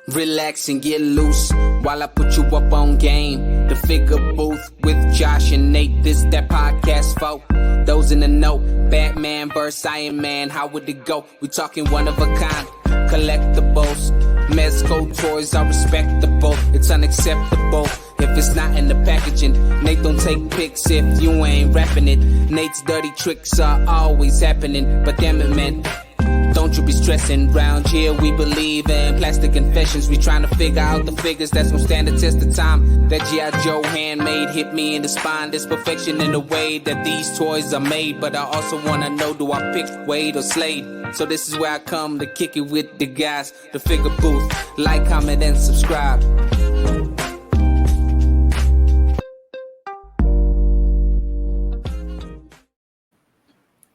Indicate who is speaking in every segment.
Speaker 1: Relax and get loose while I put you up on game. The Figure Booth with Josh and Nate. This that podcast for those in the know. Batman vs. Iron Man, how would it go? We talking one of a kind, collectibles. Mezco toys are respectable. It's unacceptable if it's not in the packaging. Nate don't take pics if you ain't rapping it. Nate's dirty tricks are always happening. But damn it, man, don't you be stressing. Round here we believe in plastic confessions. We trying to figure out the figures that's gonna stand the test of time. That G.I. Joe handmade hit me in the spine. There's perfection in the way that these toys are made. But I also wanna know, do I pick Wade or Slade? So this is where I come to kick it with the guys. The Figure Booth. Like, comment, and subscribe.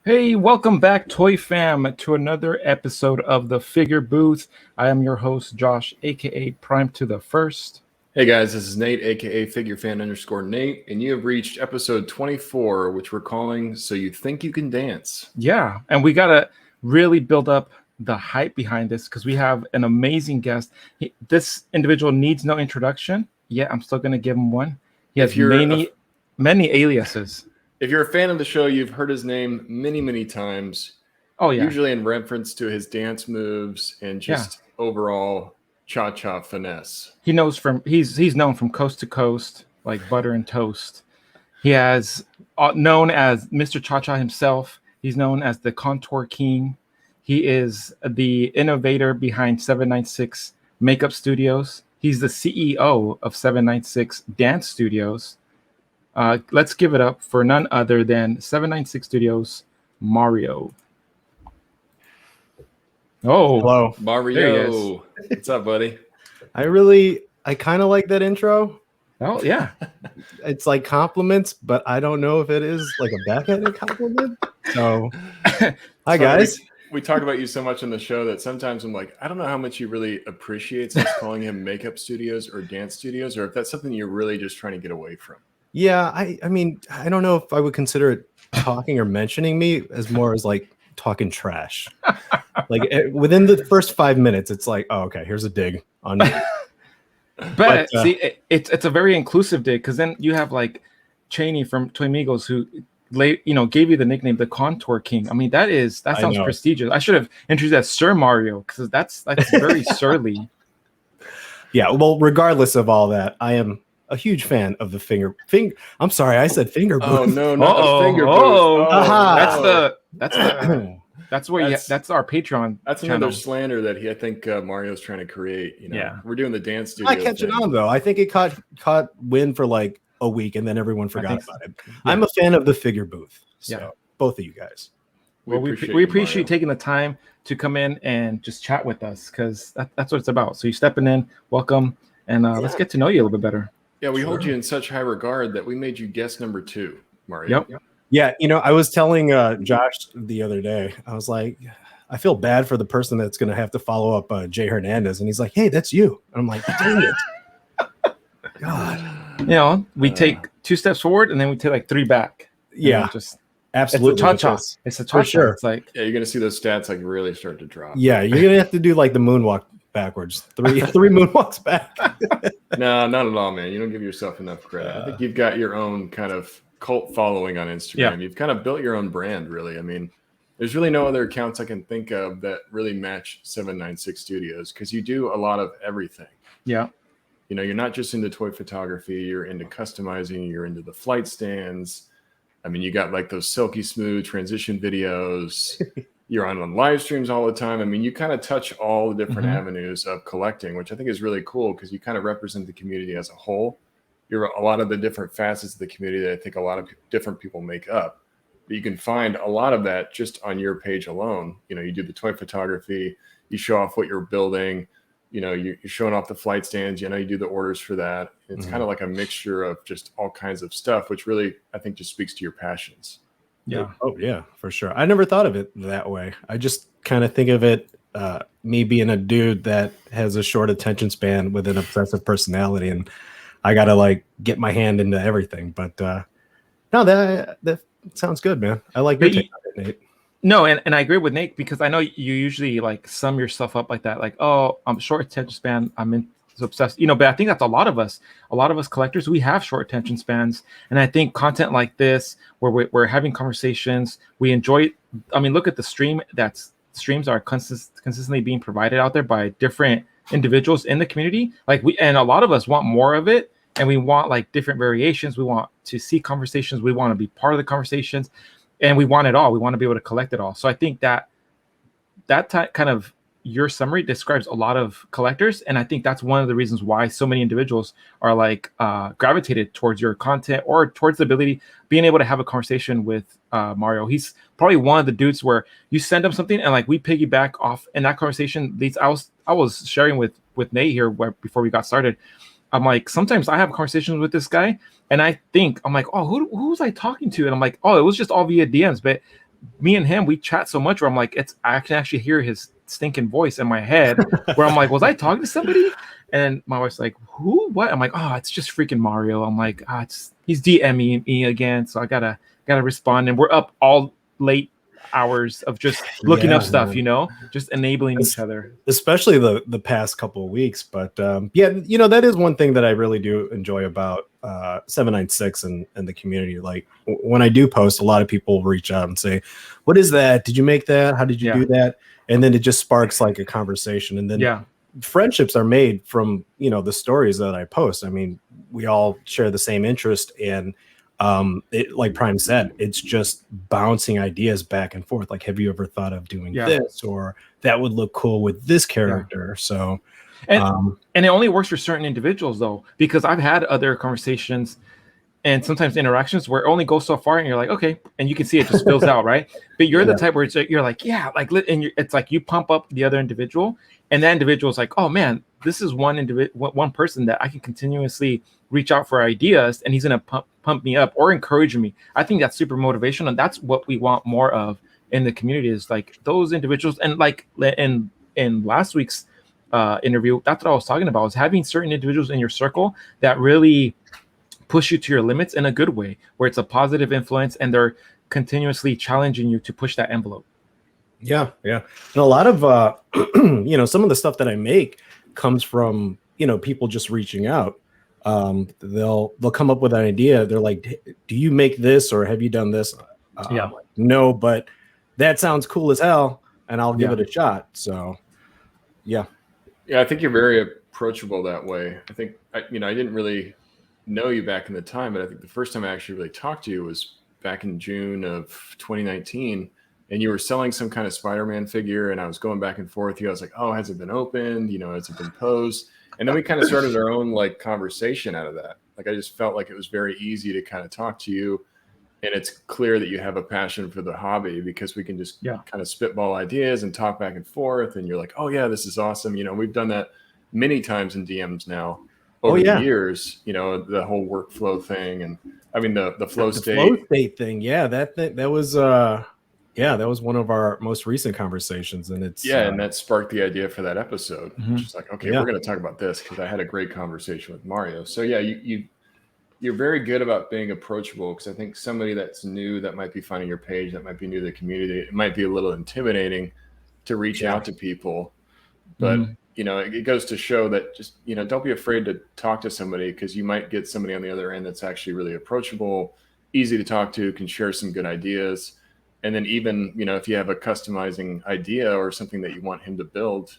Speaker 2: Hey, welcome back, Toy Fam, to another episode of the Figure Booth. I am your host, Josh, aka Prime to the First.
Speaker 3: Hey guys, this is Nate, aka FigureFan_Nate, and you have reached episode 24, which we're calling So You Think You Can Dance.
Speaker 2: Yeah, and we gotta really build up the hype behind this because we have an amazing guest. This individual needs no introduction. Yeah, I'm still gonna give him one. He has many aliases.
Speaker 3: If you're a fan of the show, you've heard his name many times.
Speaker 2: Oh yeah,
Speaker 3: usually in reference to his dance moves and just overall cha-cha finesse.
Speaker 2: He's known from coast to coast, like butter and toast. He has known as Mr. Cha-Cha himself. He's known as the Contour King. He is the innovator behind 796 Makeup Studios. He's the CEO of 796 Dance Studios. Let's give it up for none other than 796 Studios, Mario. Oh,
Speaker 4: hello,
Speaker 3: Mario. What's up, buddy?
Speaker 4: I kind of like that intro.
Speaker 2: Oh, yeah.
Speaker 4: It's like compliments, but I don't know if it is like a backhanded compliment. So, hi, guys.
Speaker 3: We talk about you so much on the show that sometimes I'm like, I don't know how much he really appreciates us calling him Makeup Studios or Dance Studios, or if that's something you're really just trying to get away from.
Speaker 4: Yeah, I mean, I don't know if I would consider it talking or mentioning me as more as like talking trash. Like within the first 5 minutes, it's like, oh, okay, here's a dig on me.
Speaker 2: But see, it's a very inclusive dig because then you have like Cheney from Toy Migos who gave you the nickname the Contour King. I mean, that sounds prestigious. I should have introduced as Sir Mario because that's very surly.
Speaker 4: Yeah, well, regardless of all that, I am a huge fan of the finger. I'm sorry, I said Finger Booth.
Speaker 3: Oh no, not the Finger Booth.
Speaker 2: That's our Patreon.
Speaker 3: That's
Speaker 2: channel.
Speaker 3: Another slander that I think Mario's trying to create.
Speaker 2: Yeah,
Speaker 3: we're doing the Dance Studios.
Speaker 4: I catch it on though. I think it caught wind for like a week, and then everyone forgot about it. Yeah. I'm a fan of the Figure Booth. So both of you guys.
Speaker 2: We appreciate you taking the time to come in and just chat with us because that's what it's about. So you're stepping in, welcome, and let's get to know you a little bit better.
Speaker 3: Yeah, we hold you in such high regard that we made you guest number 2, Mario.
Speaker 2: Yep.
Speaker 4: Yeah, I was telling Josh the other day, I was like, I feel bad for the person that's going to have to follow up Jay Hernandez. And he's like, hey, that's you. And I'm like, dang it.
Speaker 2: God. We take 2 steps forward and then we take like 3 back.
Speaker 4: Yeah,
Speaker 2: just
Speaker 4: absolutely.
Speaker 2: It's a cha-cha.
Speaker 4: Sure.
Speaker 2: It's like,
Speaker 3: yeah, you're going to see those stats like really start to drop.
Speaker 4: Yeah, you're going to have to do like the moonwalk backwards. Three moonwalks back.
Speaker 3: No, not at all, man. You don't give yourself enough credit. I think you've got your own kind of cult following on Instagram. Yeah. You've kind of built your own brand, really. I mean, there's really no other accounts I can think of that really match 796 Studios because you do a lot of everything.
Speaker 2: Yeah.
Speaker 3: You're not just into toy photography. You're into customizing. You're into the flight stands. I mean, you got like those silky smooth transition videos. You're on live streams all the time. I mean, you kind of touch all the different avenues of collecting, which I think is really cool because you kind of represent the community as a whole. You're a lot of the different facets of the community that I think a lot of different people make up. But you can find a lot of that just on your page alone. You do the toy photography, you show off what you're building, you're showing off the flight stands, you do the orders for that. It's kind of like a mixture of just all kinds of stuff, which really, I think, just speaks to your passions.
Speaker 4: Yeah. Oh, yeah, for sure. I never thought of it that way. I just kind of think of it, me being a dude that has a short attention span with an obsessive personality, and I got to like get my hand into everything. But no, that sounds good, man. I like your take on it, Nate.
Speaker 2: No, and I agree with Nate because I know you usually like sum yourself up like that, like, oh, I'm short attention span, obsessed, but I think that's a lot of us. A lot of us collectors, we have short attention spans, and I think content like this, where we're having conversations, we enjoy it. I mean, look at the streams are consistently being provided out there by different individuals in the community. Like and a lot of us want more of it, and we want like different variations. We want to see conversations. We want to be part of the conversations. And we want it all. We want to be able to collect it all. So I think that kind of your summary describes a lot of collectors, and I think that's one of the reasons why so many individuals are like gravitated towards your content or towards the ability being able to have a conversation with Mario. He's probably one of the dudes where you send him something and like we piggyback off, and that conversation leads. I was sharing with Nate here before we got started. I'm like, sometimes I have conversations with this guy and I'm like, oh, who was I talking to? And I'm like, oh, it was just all via DMs. But me and him, we chat so much where I'm like, I can actually hear his stinking voice in my head where I'm like, was I talking to somebody? And my wife's like, who, what? I'm like, oh, it's just freaking Mario. I'm like, he's DMing me again. So I gotta respond. And we're up all late hours of just looking up stuff, just enabling each other,
Speaker 4: especially the past couple of weeks. But that is one thing that I really do enjoy about 796 and the community. Like when I do post, a lot of people reach out and say, what is that? Did you make that? How did you do that? And then it just sparks like a conversation, and then friendships are made from the stories that I post. I mean, we all share the same interest, and it, like Prime said, it's just bouncing ideas back and forth. Like, have you ever thought of doing this, or that would look cool with this character? So
Speaker 2: and it only works for certain individuals though, because I've had other conversations and sometimes interactions where it only goes so far and you're like, okay, and you can see it just fills out, right? But you're the type where you're like, it's like you pump up the other individual, and that individual is like, oh man, this is one person that I can continuously reach out for ideas, and he's gonna pump me up or encourage me. I think that's super motivational, and that's what we want more of in the community, is like those individuals. And like in last week's interview, that's what I was talking about, was having certain individuals in your circle that really push you to your limits in a good way, where it's a positive influence and they're continuously challenging you to push that envelope.
Speaker 4: Yeah. And a lot of some of the stuff that I make comes from people just reaching out. They'll come up with an idea. They're like, do you make this, or have you done this? I'm like, no, but that sounds cool as hell, and I'll give it a shot. So yeah,
Speaker 3: I think you're very approachable that way. I think I didn't really know you back in the time, but I think the first time I actually really talked to you was back in June of 2019, and you were selling some kind of Spider-Man figure, and I was going back and forth. I was like, oh, has it been opened? Has it been posed? And then we kind of started our own like conversation out of that. Like, I just felt like it was very easy to kind of talk to you, and it's clear that you have a passion for the hobby, because we can just kind of spitball ideas and talk back and forth. And you're like, oh yeah, this is awesome. We've done that many times in DMs now over the years, the whole workflow thing. And I mean, the flow state
Speaker 4: thing. Yeah. That was one of our most recent conversations, and it's
Speaker 3: and that sparked the idea for that episode. Just like, okay, we're going to talk about this, because I had a great conversation with Mario. So yeah, you're very good about being approachable, because I think somebody that's new, that might be finding your page, that might be new to the community, it might be a little intimidating to reach out to people, but it goes to show that just don't be afraid to talk to somebody, because you might get somebody on the other end that's actually really approachable, easy to talk to, can share some good ideas. And then even, if you have a customizing idea or something that you want him to build,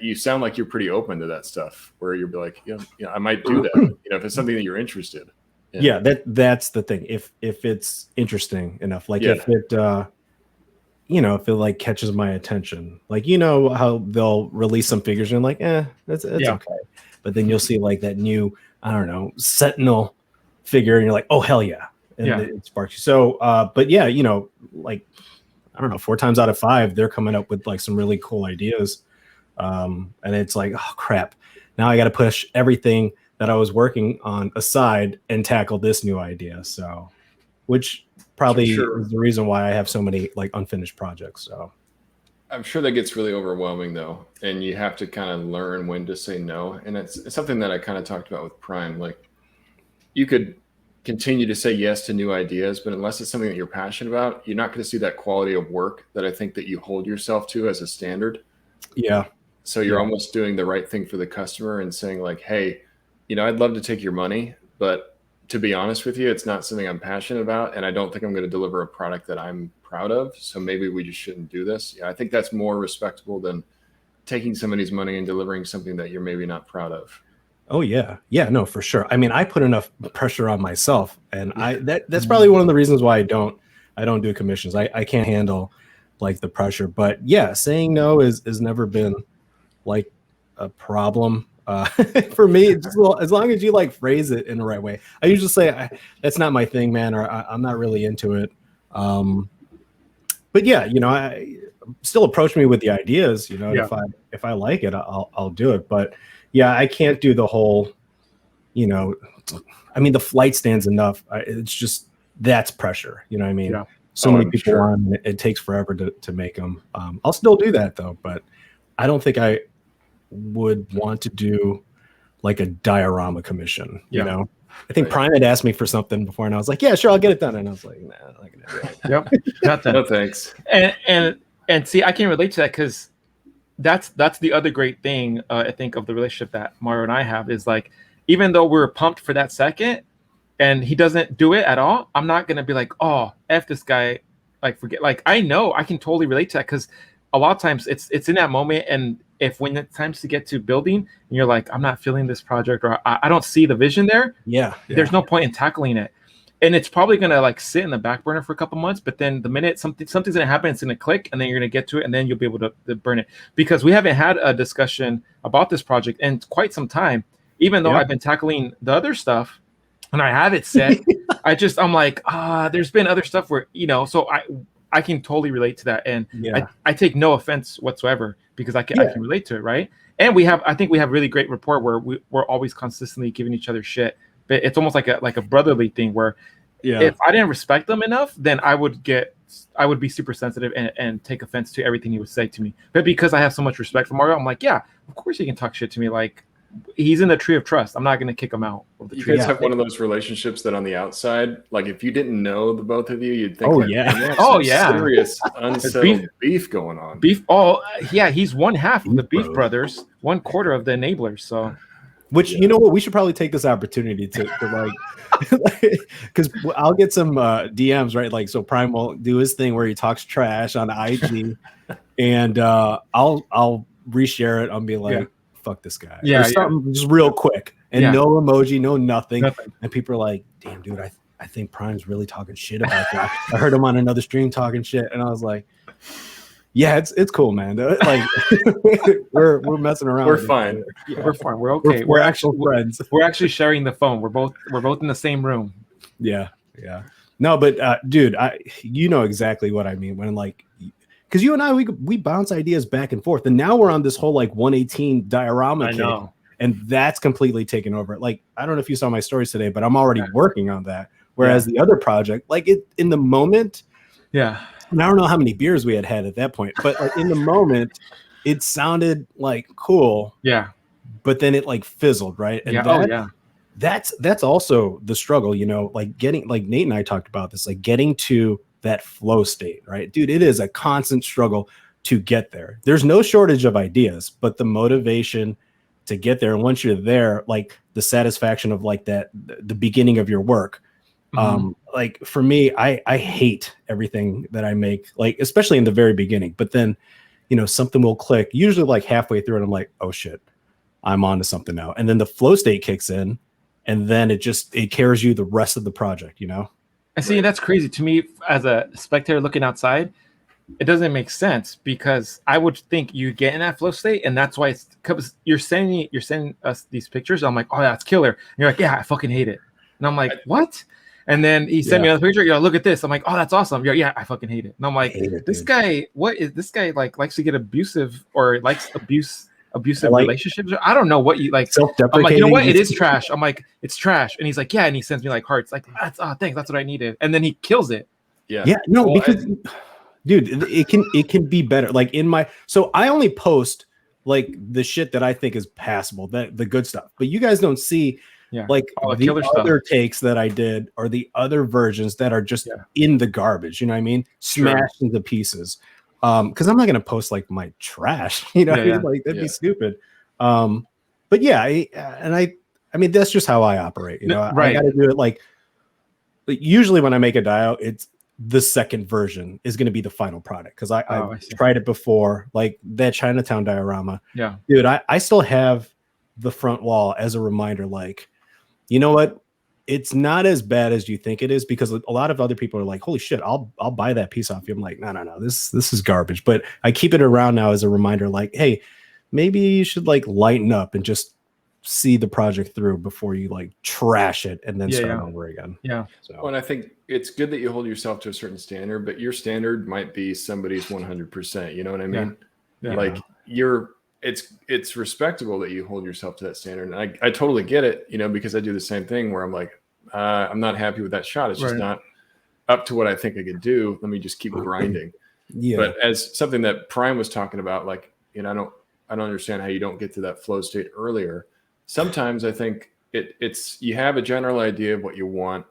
Speaker 3: you sound like you're pretty open to that stuff, where you'll be like, I might do that, if it's something that you're interested in.
Speaker 4: Yeah, that's the thing. If it's interesting enough, like if it, if it like catches my attention, like, how they'll release some figures and I'm like, that's okay. But then you'll see like that new, I don't know, Sentinel figure, and you're like, oh, hell yeah. And it sparks you. So, but yeah, like, I don't know, 4 times out of 5, they're coming up with like some really cool ideas. And it's like, oh crap, now I got to push everything that I was working on aside and tackle this new idea. So, which probably is the reason why I have so many like unfinished projects. So
Speaker 3: I'm sure that gets really overwhelming though. And you have to kind of learn when to say no. And it's something that I kind of talked about with Prime. Like, you could continue to say yes to new ideas, but unless it's something that you're passionate about, you're not going to see that quality of work that I think that you hold yourself to as a standard.
Speaker 4: Yeah.
Speaker 3: So you're almost doing the right thing for the customer and saying like, hey, I'd love to take your money, but to be honest with you, it's not something I'm passionate about. And I don't think I'm going to deliver a product that I'm proud of. So maybe we just shouldn't do this. Yeah, I think that's more respectable than taking somebody's money and delivering something that you're maybe not proud of.
Speaker 4: Oh yeah. Yeah, no, for sure. I mean, I put enough pressure on myself, and that's probably one of the reasons why I don't do commissions. I can't handle like the pressure. But yeah, saying no has never been like a problem for me. Just, well, as long as you like phrase it in the right way. I usually say that's not my thing, man, or I'm not really into it. But yeah, I still approach me with the ideas. If I like it, I'll do it. But yeah, I can't do the whole, I mean, the flight stand's enough. It's just, that's pressure. You know what I mean?
Speaker 2: Yeah.
Speaker 4: So many people want them. It takes forever to make them. I'll still do that though, but I don't think I would want to do like a diorama commission. You know, I think Prime had asked me for something before, and I was like, "Yeah, sure, I'll get it done." And I was like, "Nah, I'm not gonna do it."
Speaker 2: Yep, got that.
Speaker 3: No thanks.
Speaker 2: And see, I can relate to that because that's the other great thing I think of the relationship that Mario and I have is like, even though we're pumped for that second, and he doesn't do it at all, I'm not gonna be like, "Oh, F this guy," like forget. Like I know I can totally relate to that because a lot of times it's in that moment, and if when it's time to get to building and you're like, I'm not feeling this project, or I don't see the vision there, there's no point in tackling it. And it's probably gonna like sit in the back burner for a couple months, but then the minute something's gonna happen, it's gonna click, and then you're gonna get to it, and then you'll be able to burn it. Because we haven't had a discussion about this project in quite some time, even though I've been tackling the other stuff and I have it set. I'm like, there's been other stuff where, so I can totally relate to that. And I take no offense whatsoever because I can relate to it, right? And I think we have really great rapport where we're always consistently giving each other shit. But it's almost like a brotherly thing where if I didn't respect them enough, then I would be super sensitive and take offense to everything he would say to me. But because I have so much respect for Mario, I'm like, yeah, of course he can talk shit to me. Like, he's in the tree of trust. I'm not going to kick him out of the tree.
Speaker 3: You guys have one of those relationships that on the outside, like if you didn't know the both of you, you'd think, serious unsettled beef going on.
Speaker 2: He's one half of the Beef Brothers, 1/4 of the Enablers. So,
Speaker 4: which you know what, we should probably take this opportunity to like, because I'll get some DMs, right? Like, so Prime will do his thing where he talks trash on IG, and I'll reshare it. I'll be like, fuck this guy. Something just real quick, and no emoji, no nothing. And people are like, damn, dude, I think Prime's really talking shit about that. I heard him on another stream talking shit, and I was like, yeah, it's cool, man. Like, we're messing around.
Speaker 3: We're fine.
Speaker 2: We're fine. We're okay.
Speaker 4: We're actual friends.
Speaker 2: We're actually sharing the phone. We're both in the same room.
Speaker 4: Yeah. No, but dude, you know exactly what I mean when like, because you and I we bounce ideas back and forth, and now we're on this whole like 118 diorama kick, and that's completely taken over. Like, I don't know if you saw my stories today, but I'm already working on that. Whereas the other project, like it in the moment, and I don't know how many beers we had at that point, but like in the moment, it sounded like cool. Yeah. But then it like fizzled, right? And that's also the struggle, like getting, like Nate and I talked about this, like getting to that flow state, right? Dude, it is a constant struggle to get there. There's no shortage of ideas, but the motivation to get there, and once you're there, like the satisfaction of like that, the beginning of your work. Like for me, I hate everything that I make, like especially in the very beginning, but then something will click usually like halfway through, and I'm like, oh shit, I'm on to something now. And then the flow state kicks in, and then it carries you the rest of the project,
Speaker 2: I see. That's crazy to me as a spectator looking outside. It doesn't make sense because I would think you get in that flow state, and that's why because you're sending us these pictures. I'm like, oh yeah, it's killer. And you're like, yeah, I fucking hate it. And I'm like, what? And then he sent me another picture. Look at this. I'm like, oh, that's awesome. Yeah, I fucking hate it. And I'm like, this guy, what is this guy like? Likes to get abusive or likes abusive relationships? I don't know what you like.
Speaker 4: Self-deprecating.
Speaker 2: I'm like, you know what? It is trash. I'm like, it's trash. And he's like, yeah. And he sends me like hearts. Like, thanks. That's what I needed. And then he kills it.
Speaker 4: Yeah. No, because dude, it can be better. Like so I only post like the shit that I think is passable, the good stuff. But you guys don't see
Speaker 2: Yeah.
Speaker 4: Like
Speaker 2: All the
Speaker 4: the
Speaker 2: killer stuff.
Speaker 4: other takes that I did or the other versions that are just in the garbage, you know what I mean? Smashed into pieces. Because I'm not gonna post like my trash, you know what I mean? Like that'd be stupid. But yeah, I mean that's just how I operate, you know. I gotta do it like usually when I make a dio, it's the second version is going to be the final product because I tried it before, like that Chinatown diorama.
Speaker 2: Yeah,
Speaker 4: dude, I still have the front wall as a reminder, like, you know what? It's not as bad as you think it is because a lot of other people are like, holy shit, I'll buy that piece off you. I'm like, no, this is garbage. But I keep it around now as a reminder, like, hey, maybe you should like lighten up and just see the project through before you like trash it and then start over again.
Speaker 2: Yeah.
Speaker 3: So, well, and I think it's good that you hold yourself to a certain standard, but your standard might be somebody's 100%. You know what I mean?
Speaker 2: Yeah.
Speaker 3: Like it's respectable that you hold yourself to that standard. And I totally get it, you know, because I do the same thing where I'm like, I'm not happy with that shot. It's just not up to what I think I could do. Let me just keep grinding. But as something that Prime was talking about, like, you know, I don't understand how you don't get to that flow state earlier. Sometimes I think it's you have a general idea of what you want,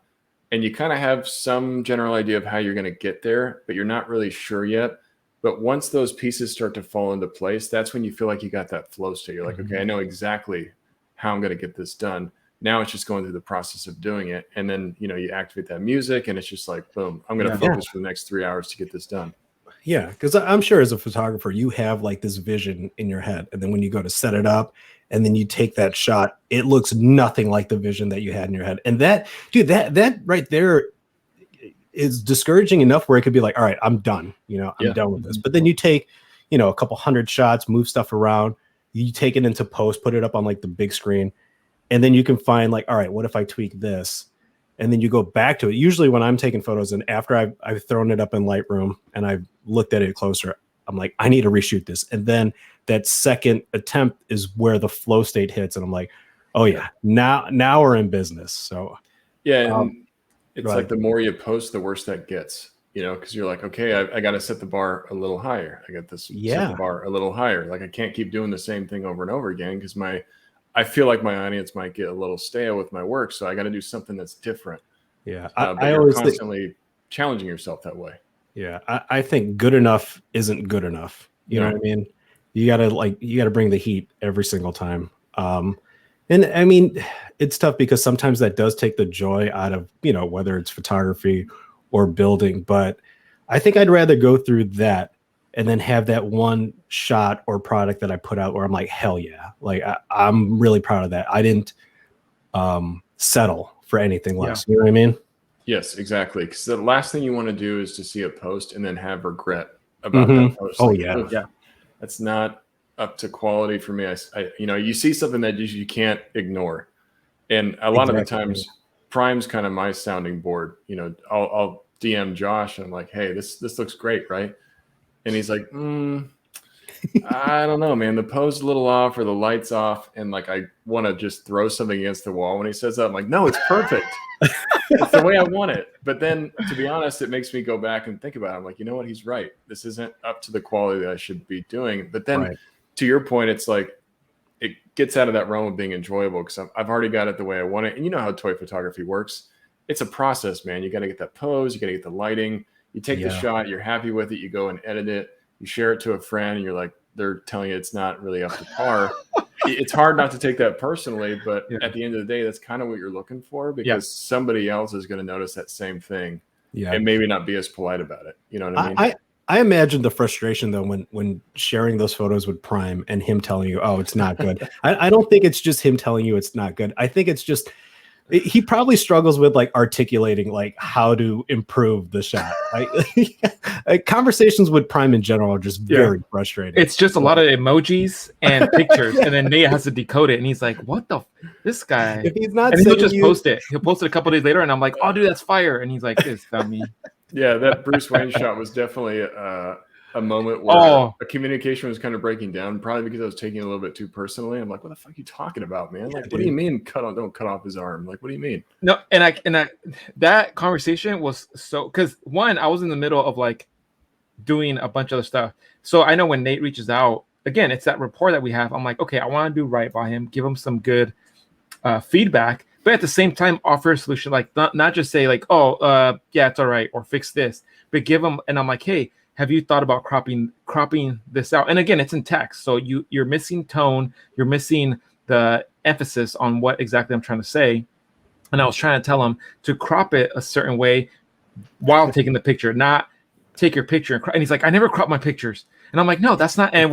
Speaker 3: and you kind of have some general idea of how you're going to get there, but you're not really sure yet. But once those pieces start to fall into place, that's when you feel like you got that flow state. You're like, okay, I know exactly how I'm going to get this done. Now it's just going through the process of doing it. And then, you know, you activate that music and it's just like, boom, I'm going to focus for the next 3 hours to get this done.
Speaker 4: Yeah, because I'm sure as a photographer, you have like this vision in your head. And then when you go to set it up and then you take that shot, it looks nothing like the vision that you had in your head. And that, dude, that right there is discouraging enough where it could be like, all right, I'm done. You know, I'm done with this. But then you take, you know, a couple hundred shots, move stuff around, you take it into post, put it up on like the big screen. And then you can find like, all right, what if I tweak this? And then you go back to it. Usually when I'm taking photos and after I've thrown it up in Lightroom and I've looked at it closer, I'm like, I need to reshoot this. And then that second attempt is where the flow state hits. And I'm like, oh yeah, now we're in business. So
Speaker 3: yeah, and it's like the more you post, the worse that gets, you know, because you're like, okay, I got to set the bar a little higher. I got this set the bar a little higher. Like I can't keep doing the same thing over and over again because I feel like my audience might get a little stale with my work. So I got to do something that's different.
Speaker 4: Yeah.
Speaker 3: But you're constantly challenging yourself that way.
Speaker 4: Yeah. I think good enough isn't good enough. You know what I mean? You gotta bring the heat every single time. And I mean, it's tough because sometimes that does take the joy out of, you know, whether it's photography or building, but I think I'd rather go through that and then have that one shot or product that I put out where I'm like, hell yeah. Like I'm really proud of that. I didn't settle for anything less. You know what I mean?
Speaker 3: Yes, exactly. Because the last thing you want to do is to see a post and then have regret about that post.
Speaker 4: Oh,
Speaker 3: like, yeah. That's not up to quality for me. I you know, you see something that you can't ignore. And a lot of the times Prime's kind of my sounding board. You know, I'll DM Josh and I'm like, hey, this looks great, right? And he's like, I don't know, man. The pose's a little off or the light's off. And like, I want to just throw something against the wall. When he says that, I'm like, no, it's perfect. It's the way I want it. But then, to be honest, it makes me go back and think about it. I'm like, you know what? He's right. This isn't up to the quality that I should be doing. But then, to your point, it's like, it gets out of that realm of being enjoyable because I've already got it the way I want it. And you know how toy photography works. It's a process, man. You got to get that pose. You got to get the lighting. You take the shot. You're happy with it. You go and edit it. You share it to a friend and you're like, they're telling you it's not really up to par. It's hard not to take that personally, but at the end of the day, that's kind of what you're looking for because somebody else is going to notice that same thing and maybe not be as polite about it. You know what I mean?
Speaker 4: I imagine the frustration though when sharing those photos with Prime and him telling you, oh, it's not good. I don't think it's just him telling you it's not good. I think it's just he probably struggles with like articulating like how to improve the shot. Conversations with Prime in general are just very frustrating.
Speaker 2: It's just a lot of emojis and pictures, and then Nate has to decode it, and he's like, "What the? This guy?"
Speaker 4: If he's not,
Speaker 2: and he'll just post it. He'll post it a couple days later, and I'm like, "Oh, dude, that's fire!" And he's like, "This dummy."
Speaker 3: Yeah, that Bruce Wayne shot was definitely a moment where a communication was kind of breaking down, probably because I was taking it a little bit too personally. I'm like, what the fuck are you talking about, man? Like, what do you mean don't cut off his arm? Like, what do you mean?
Speaker 2: No, and I that conversation was so because one, I was in the middle of like doing a bunch of other stuff. So I know when Nate reaches out, again, it's that rapport that we have. I'm like, okay, I want to do right by him, give him some good feedback. but at the same time offer a solution, like not just say like, oh, yeah, it's all right, or fix this, but give them. And I'm like, hey, have you thought about cropping this out? And again, it's in text, so you're missing tone, you're missing the emphasis on what exactly I'm trying to say. And I was trying to tell him to crop it a certain way while taking the picture, not take your picture and he's like, I never crop my pictures. And I'm like, no, that's not. And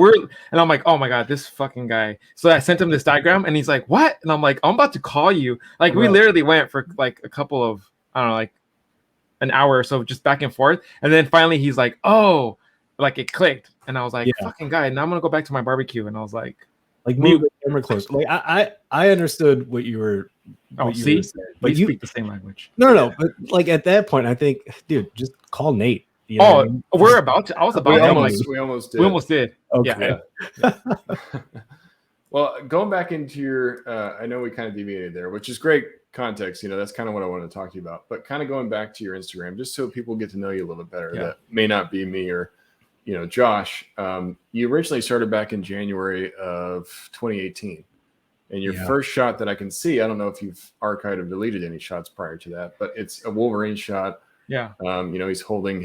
Speaker 2: I'm like, oh my God, this fucking guy. So I sent him this diagram and he's like, what? And I'm like, I'm about to call you. Like, we literally went for like a couple of, I don't know, like an hour or so, just back and forth. And then finally he's like, oh, like it clicked. And I was like, fucking guy. Now I'm going to go back to my barbecue. And I was like
Speaker 4: move the camera close. Like I understood what you were.
Speaker 2: Oh, see, but you speak the same language.
Speaker 4: No, but like at that point, I think, dude, just call Nate.
Speaker 2: You know I mean? We're about to. I was about.
Speaker 3: We almost did.
Speaker 4: Okay.
Speaker 3: Yeah. Well, going back into your, I know we kind of deviated there, which is great context. You know, that's kind of what I wanted to talk to you about. But kind of going back to your Instagram, just so people get to know you a little bit better. That may not be me or, you know, Josh. You originally started back in January of 2018. And your first shot that I can see, I don't know if you've archived or deleted any shots prior to that, but it's a Wolverine shot.
Speaker 2: Yeah.
Speaker 3: You know, he's holding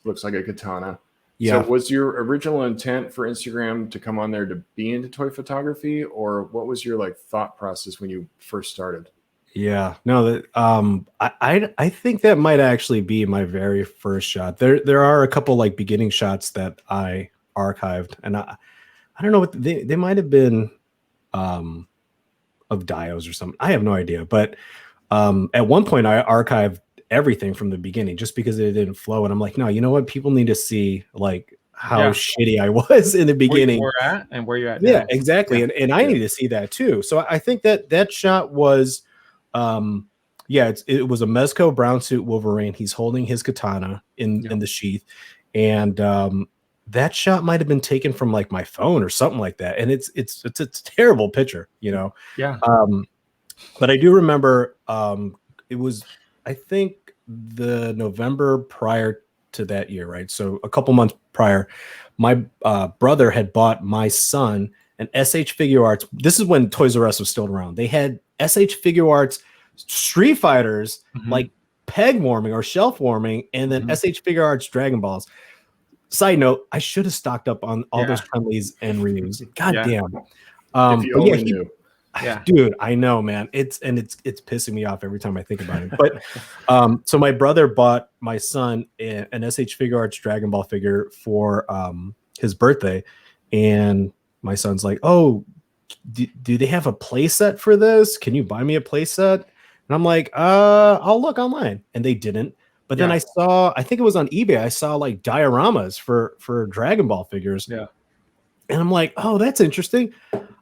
Speaker 3: looks like a katana.
Speaker 4: Yeah.
Speaker 3: So was your original intent for Instagram to come on there to be into toy photography, or what was your like thought process when you first started?
Speaker 4: Yeah, no, I think that might actually be my very first shot. There are a couple like beginning shots that I archived, and I don't know what they might have been of Dios or something. I have no idea. But at one point I archived everything from the beginning just because it didn't flow. And I'm like, no, you know what? People need to see like how shitty I was in the beginning.
Speaker 2: Where you're at and where you're at
Speaker 4: now.
Speaker 2: Yeah,
Speaker 4: exactly. Yeah. And I need to see that too. So I think that shot was it was a Mezco brown suit Wolverine. He's holding his katana in the sheath. And that shot might have been taken from like my phone or something like that. And it's a terrible picture, you know?
Speaker 2: Yeah.
Speaker 4: But I do remember it was, I think, the November prior to that year, right? So a couple months prior, my brother had bought my son an SH Figure Arts. This is when Toys R Us was still around. They had SH Figure Arts Street Fighters, like peg warming or shelf warming, and then SH Figure Arts Dragon Balls. Side note, I should have stocked up on all those friendlies and reviews. God damn.
Speaker 3: If you only knew.
Speaker 4: Dude, I know, man. It's pissing me off every time I think about it. But so my brother bought my son an SH Figure Arts Dragon Ball figure for his birthday, and my son's like, "Oh, do they have a play set for this? Can you buy me a play set?" And I'm like, I'll look online. And they didn't. But then I think it was on eBay, I saw like dioramas for Dragon Ball figures.
Speaker 2: Yeah.
Speaker 4: And I'm like, oh, that's interesting.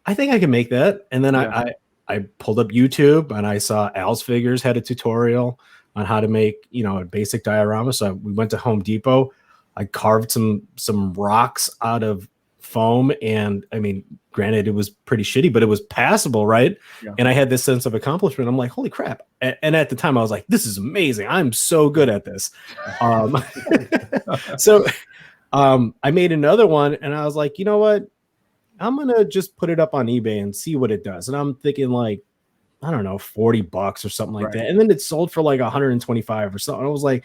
Speaker 4: I think I can make that. And then I pulled up YouTube and I saw Al's Figures had a tutorial on how to make, you know, a basic diorama. So we went to Home Depot. I carved some rocks out of foam, and I mean, granted, it was pretty shitty, but it was passable, right? Yeah. And I had this sense of accomplishment. I'm like, holy crap. And at the time I was like, this is amazing. I'm so good at this. So I made another one, and I was like, you know what? I'm going to just put it up on eBay and see what it does. And I'm thinking like, I don't know, $40 or something like that. And then it sold for like 125 or something. I was like,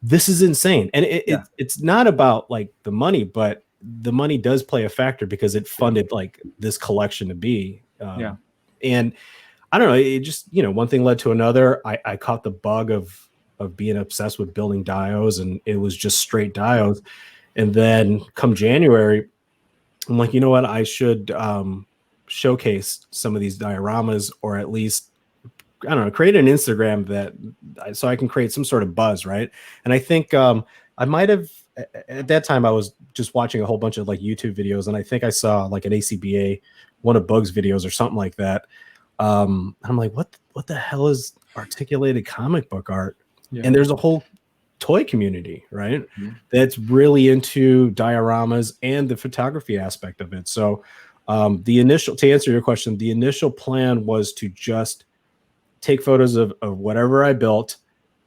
Speaker 4: this is insane. And it's not about like the money, but the money does play a factor because it funded like this collection to be. And I don't know, it just, you know, one thing led to another. I caught the bug of being obsessed with building dios, and it was just straight dios. And then come January, I'm like, you know what? I should showcase some of these dioramas, or at least, I don't know, create an Instagram so I can create some sort of buzz, right? And I think I might have, at that time, I was just watching a whole bunch of like YouTube videos, and I think I saw like an ACBA, one of Bug's videos or something like that. I'm like, what the hell is articulated comic book art? Yeah. And there's a whole toy community, right? That's really into dioramas and the photography aspect of it. So to answer your question, the initial plan was to just take photos of whatever I built,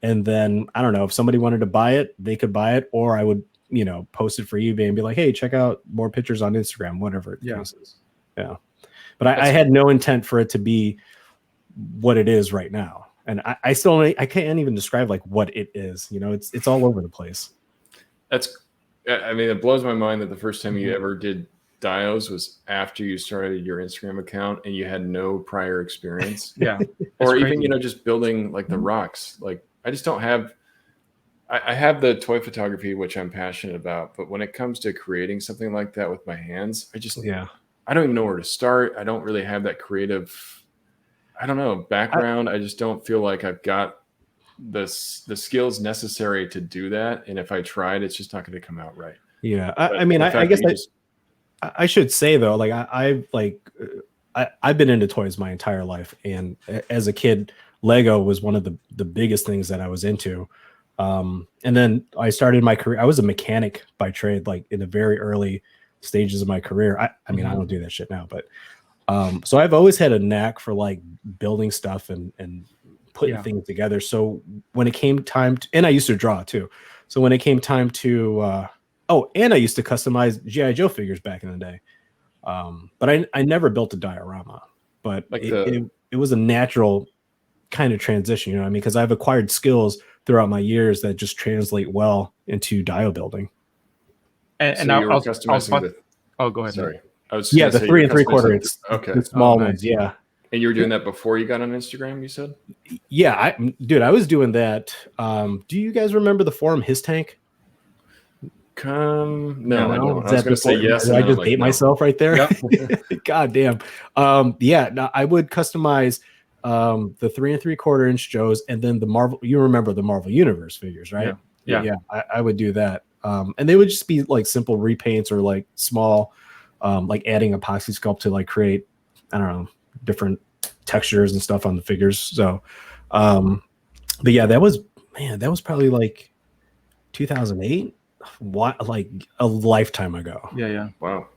Speaker 4: and then I don't know, if somebody wanted to buy it, they could buy it, or I would, you know, post it for eBay and be like, hey, check out more pictures on Instagram, whatever it is. Yeah. But I had no intent for it to be what it is right now. And I can't even describe like what it is. You know, it's all over the place.
Speaker 3: I mean, it blows my mind that the first time you ever did dials was after you started your Instagram account and you had no prior experience.
Speaker 2: Yeah.
Speaker 3: Or
Speaker 2: It's
Speaker 3: even,
Speaker 2: crazy.
Speaker 3: you know, just building like the rocks. Like I just don't have, I have the toy photography, which I'm passionate about, but when it comes to creating something like that with my hands, I don't even know where to start. I don't really have that creative, I don't know, background. I just don't feel like I've got the skills necessary to do that. And if I tried, it's just not going to come out right.
Speaker 4: Yeah. I guess I should say though, like I've been into toys my entire life. And as a kid, Lego was one of the biggest things that I was into. And then I started my career. I was a mechanic by trade, like in the very early stages of my career. I mean, I don't do that shit now, but so I've always had a knack for like building stuff and putting things together. So when it came time to, and I used to draw too. So when it came time to, and I used to customize G.I. Joe figures back in the day. But I never built a diorama, but like it was a natural kind of transition, you know what I mean? Because I've acquired skills throughout my years that just translate well into dial building.
Speaker 2: And
Speaker 3: so you were customizing
Speaker 2: go ahead.
Speaker 3: Sorry.
Speaker 4: The 3 3/4. It's the small ones. Yeah.
Speaker 3: And you were doing that before you got on Instagram, you said?
Speaker 4: Yeah, I was doing that. Do you guys remember the forum His Tank?
Speaker 3: No, I don't. I was going to say yes.
Speaker 4: Did I just date myself right there? Yep. God damn. I would customize the 3 3/4-inch Joes, and then the Marvel. You remember the Marvel Universe figures, right?
Speaker 2: Yeah.
Speaker 4: I would do that, and they would just be like simple repaints or like small, like adding epoxy sculpt to like create, I don't know, different textures and stuff on the figures. So, but yeah, that was probably like 2008. Like a lifetime ago.
Speaker 2: Yeah.
Speaker 3: Wow.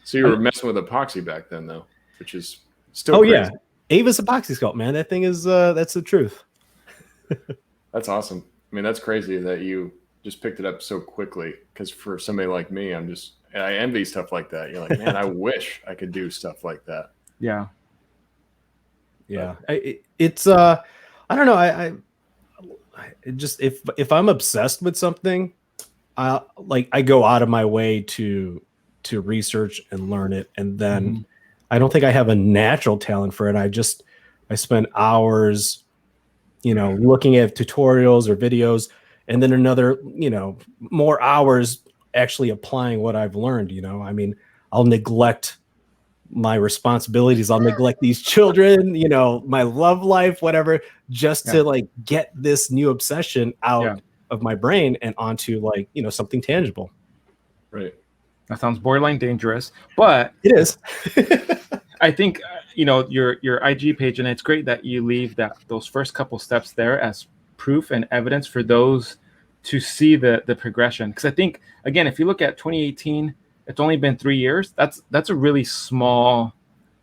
Speaker 3: So you were messing with epoxy back then, though, which is still crazy.
Speaker 4: Yeah, Avis epoxy sculpt, man. That thing is that's the truth.
Speaker 3: That's awesome. I mean, that's crazy that you just picked it up so quickly. Because for somebody like me, I envy stuff like that. You're like, man, I wish I could do stuff like that.
Speaker 2: Yeah.
Speaker 4: It's I don't know. I just if I'm obsessed with something, I go out of my way to research and learn it, and then I don't think I have a natural talent for it. I spend hours, looking at tutorials or videos, and then another, more hours actually applying what I've learned. I mean, I'll neglect my responsibilities. I'll neglect these children, my love life, whatever, just to like get this new obsession out of my brain and onto like, something tangible.
Speaker 3: Right.
Speaker 2: That sounds borderline dangerous, but
Speaker 4: it is.
Speaker 2: I think, your IG page, and it's great that you leave those first couple steps there as proof and evidence for those to see the progression. Because I think, again, if you look at 2018, it's only been 3 years. That's a really small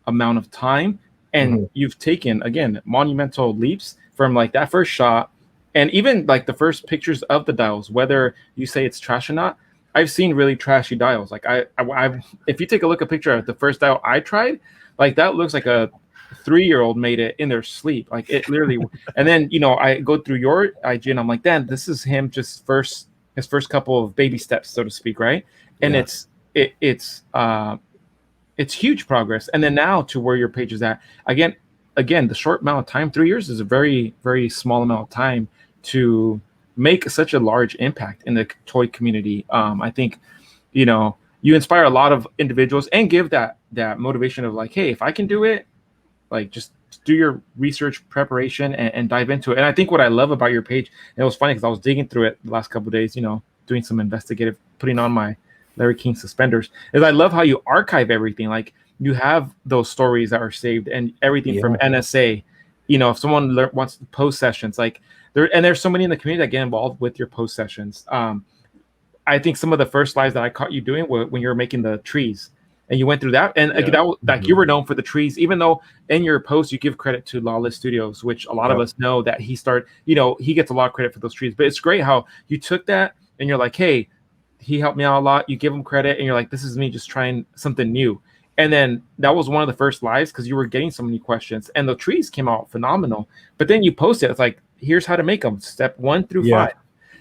Speaker 2: amount of time. And you've taken, again, monumental leaps from like that first shot. And even like the first pictures of the dials, whether you say it's trash or not, I've seen really trashy dials. Like if you take a look at a picture of the first dial I tried, like that looks like a 3-year-old made it in their sleep. Like it literally. And then, I go through your IG and I'm like, Dan, this is him just his first couple of baby steps, so to speak. Right. And it's huge progress. And then now to where your page is at, again, the short amount of time, 3 years is a very, very small amount of time to make such a large impact in the toy community. I think, you inspire a lot of individuals and give that motivation of like, hey, if I can do it, like just do your research preparation and dive into it. And I think what I love about your page, and it was funny because I was digging through it the last couple of days, doing some investigative, putting on my Larry King suspenders, is I love how you archive everything. Like you have those stories that are saved and everything from NSA. If someone wants to post sessions, like there's so many in the community that get involved with your post sessions. I think some of the first lives that I caught you doing were when you were making the trees, and you went through that, and you were known for the trees, even though in your post you give credit to 796Studios, which a lot of us know that he gets a lot of credit for those trees. But it's great how you took that and you're like, hey, he helped me out a lot. You give him credit, and you're like, this is me just trying something new. And then that was one of the first lives because you were getting so many questions, and the trees came out phenomenal. But then you posted, it's like, here's how to make them, step 1 through 5.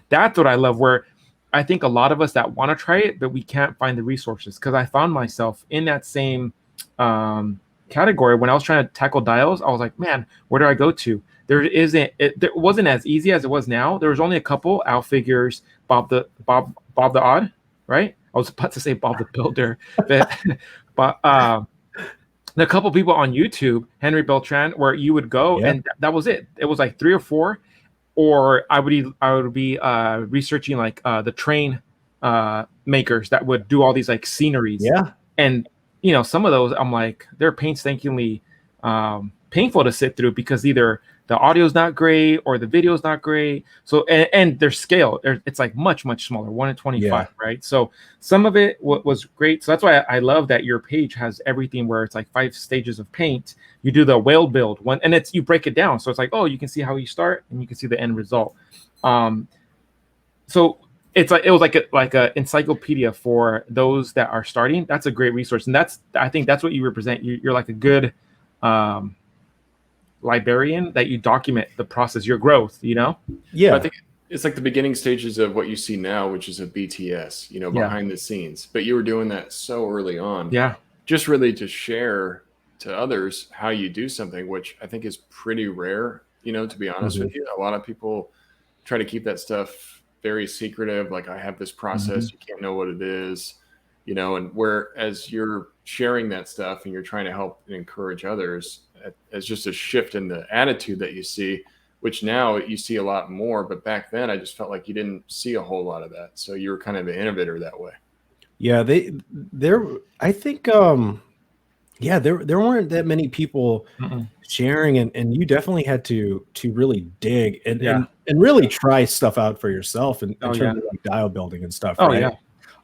Speaker 2: That's what I love, where I think a lot of us that want to try it, but we can't find the resources. Because I found myself in that same category when I was trying to tackle dials. I was like, man, where do I go to? There wasn't as easy as it was now. There was only a couple: Al Figures, Bob the Odd, right? I was about to say Bob the Builder, but a couple people on YouTube, Henry Beltran, where you would go and that was it. It was like 3 or 4, or I would be researching like the train makers that would do all these like sceneries.
Speaker 4: Yeah,
Speaker 2: and you know, some of those I'm like, they're painstakingly painful to sit through because either the audio is not great or the video is not great. So, and their scale, it's like much smaller, 1 in 25, right? So some of it was great. So that's why I love that your page has everything where it's like 5 stages of paint. You do the whale build one, and you break it down. So it's like, oh, you can see how you start and you can see the end result. So it's like, it was like a encyclopedia for those that are starting. That's a great resource. And I think that's what you represent. You're like a good, librarian that you document the process, your growth, you know?
Speaker 3: Yeah. I think it's like the beginning stages of what you see now, which is a BTS, you know, behind the scenes. But you were doing that so early on.
Speaker 2: Yeah.
Speaker 3: Just really to share to others how you do something, which I think is pretty rare, you know, to be honest with you. A lot of people try to keep that stuff very secretive. Like, I have this process, you can't know what it is, you know, and whereas you're sharing that stuff and you're trying to help and encourage others, as just a shift in the attitude that you see, which now you see a lot more. But back then, I just felt like you didn't see a whole lot of that. So you were kind of an innovator that way.
Speaker 4: Yeah, I think, there weren't that many people sharing, and you definitely had to really dig and really try stuff out for yourself in terms of like dial building and stuff. Right?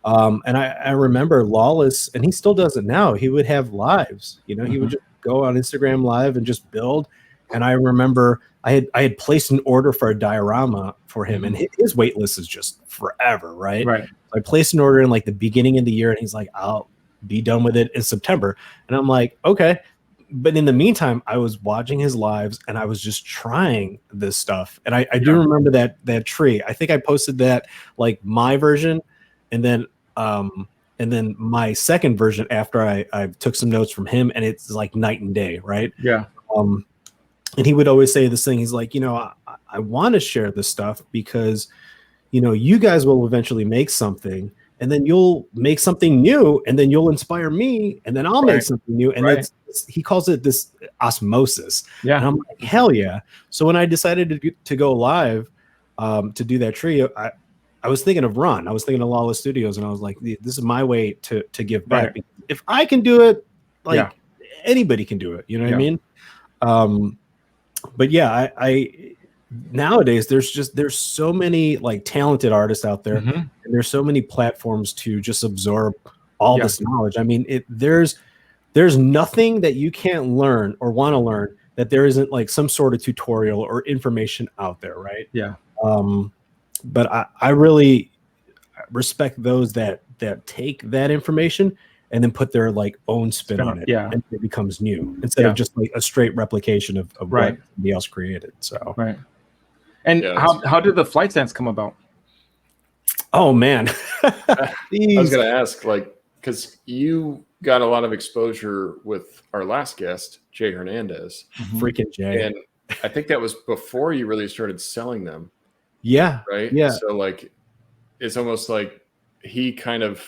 Speaker 4: And I remember Lawless, and he still does it now. He would have lives, you know, he would just go on Instagram Live and just build. And I remember I had placed an order for a diorama for him, and his wait list is just forever, right?
Speaker 2: Right.
Speaker 4: So I placed an order in like the beginning of the year, and he's like, I'll be done with it in September. And I'm like, okay. But in the meantime, I was watching his lives and I was just trying this stuff. And I do remember that tree. I think I posted that, like, my version, and then my second version after I took some notes from him, and it's like night and day, right?
Speaker 2: Yeah.
Speaker 4: And he would always say this thing. He's like, you know, I want to share this stuff because, you know, you guys will eventually make something, and then you'll make something new, and then you'll inspire me, and then I'll make something new. And he calls it this osmosis. Yeah. And I'm like, hell yeah. So when I decided to go live to do that tree, I was thinking of Ron. I was thinking of 796Studios, and I was like, this is my way to give back. Right. If I can do it, like anybody can do it. You know what I mean? But yeah, I nowadays there's so many like talented artists out there, and there's so many platforms to just absorb all this knowledge. I mean, there's nothing that you can't learn or want to learn that there isn't like some sort of tutorial or information out there, right?
Speaker 2: Yeah.
Speaker 4: But I really respect those that take that information and then put their like own spin on it. Yeah. And it becomes new instead of just like a straight replication of what somebody else created. So
Speaker 2: And how did the flight stands come about?
Speaker 4: Oh man.
Speaker 3: I was gonna ask, like, because you got a lot of exposure with our last guest, Jay Hernandez.
Speaker 4: Freaking Jay.
Speaker 3: And I think that was before you really started selling them.
Speaker 4: Yeah.
Speaker 3: Right.
Speaker 4: Yeah.
Speaker 3: So like, it's almost like he kind of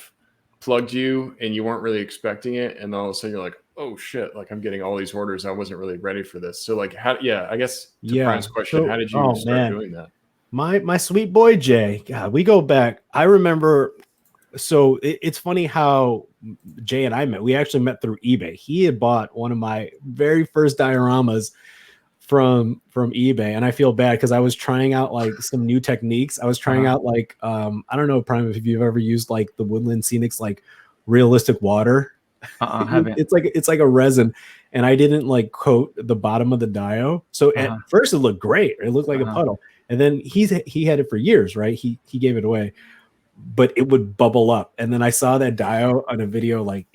Speaker 3: plugged you and you weren't really expecting it, and all of a sudden you're like, oh shit, like I'm getting all these orders, I wasn't really ready for this. So like, I guess to Brian's question, how did you start doing that?
Speaker 4: My sweet boy Jay, God, we go back. I remember, so it's funny how Jay and I met. We actually met through eBay. He had bought one of my very first dioramas from eBay, and I feel bad because I was trying out like some new techniques. I was trying out like I don't know, Prime, if you've ever used like the Woodland Scenics like realistic water.
Speaker 2: Haven't.
Speaker 4: It's like a resin, and I didn't like coat the bottom of the dio. So at first it looked great. It looked like a puddle, and then he had it for years, right? He gave it away, but it would bubble up, and then I saw that dio on a video like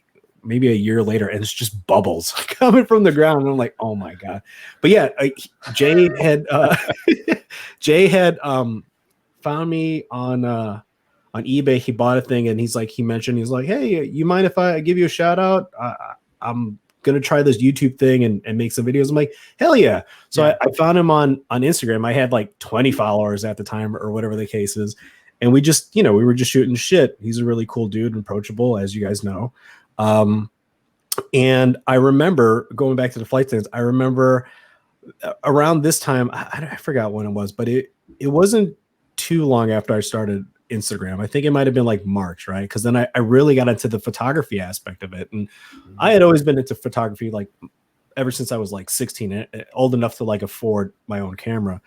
Speaker 4: maybe a year later, and it's just bubbles coming from the ground. And I'm like, oh my God. But yeah, Jay had Jay had found me on eBay. He bought a thing, and he's like, he's like, hey, you mind if I give you a shout out? I'm gonna try this YouTube thing and make some videos. I'm like, hell yeah. So I found him on Instagram. I had like 20 followers at the time, or whatever the case is. And we just, we were just shooting shit. He's a really cool dude and approachable, as you guys know. And I remember going back to the flight stands. I remember around this time, I forgot when it was, but it wasn't too long after I started Instagram. I think it might have been like March, right? Because then I really got into the photography aspect of it. And I had always been into photography like ever since I was like 16, old enough to like afford my own camera.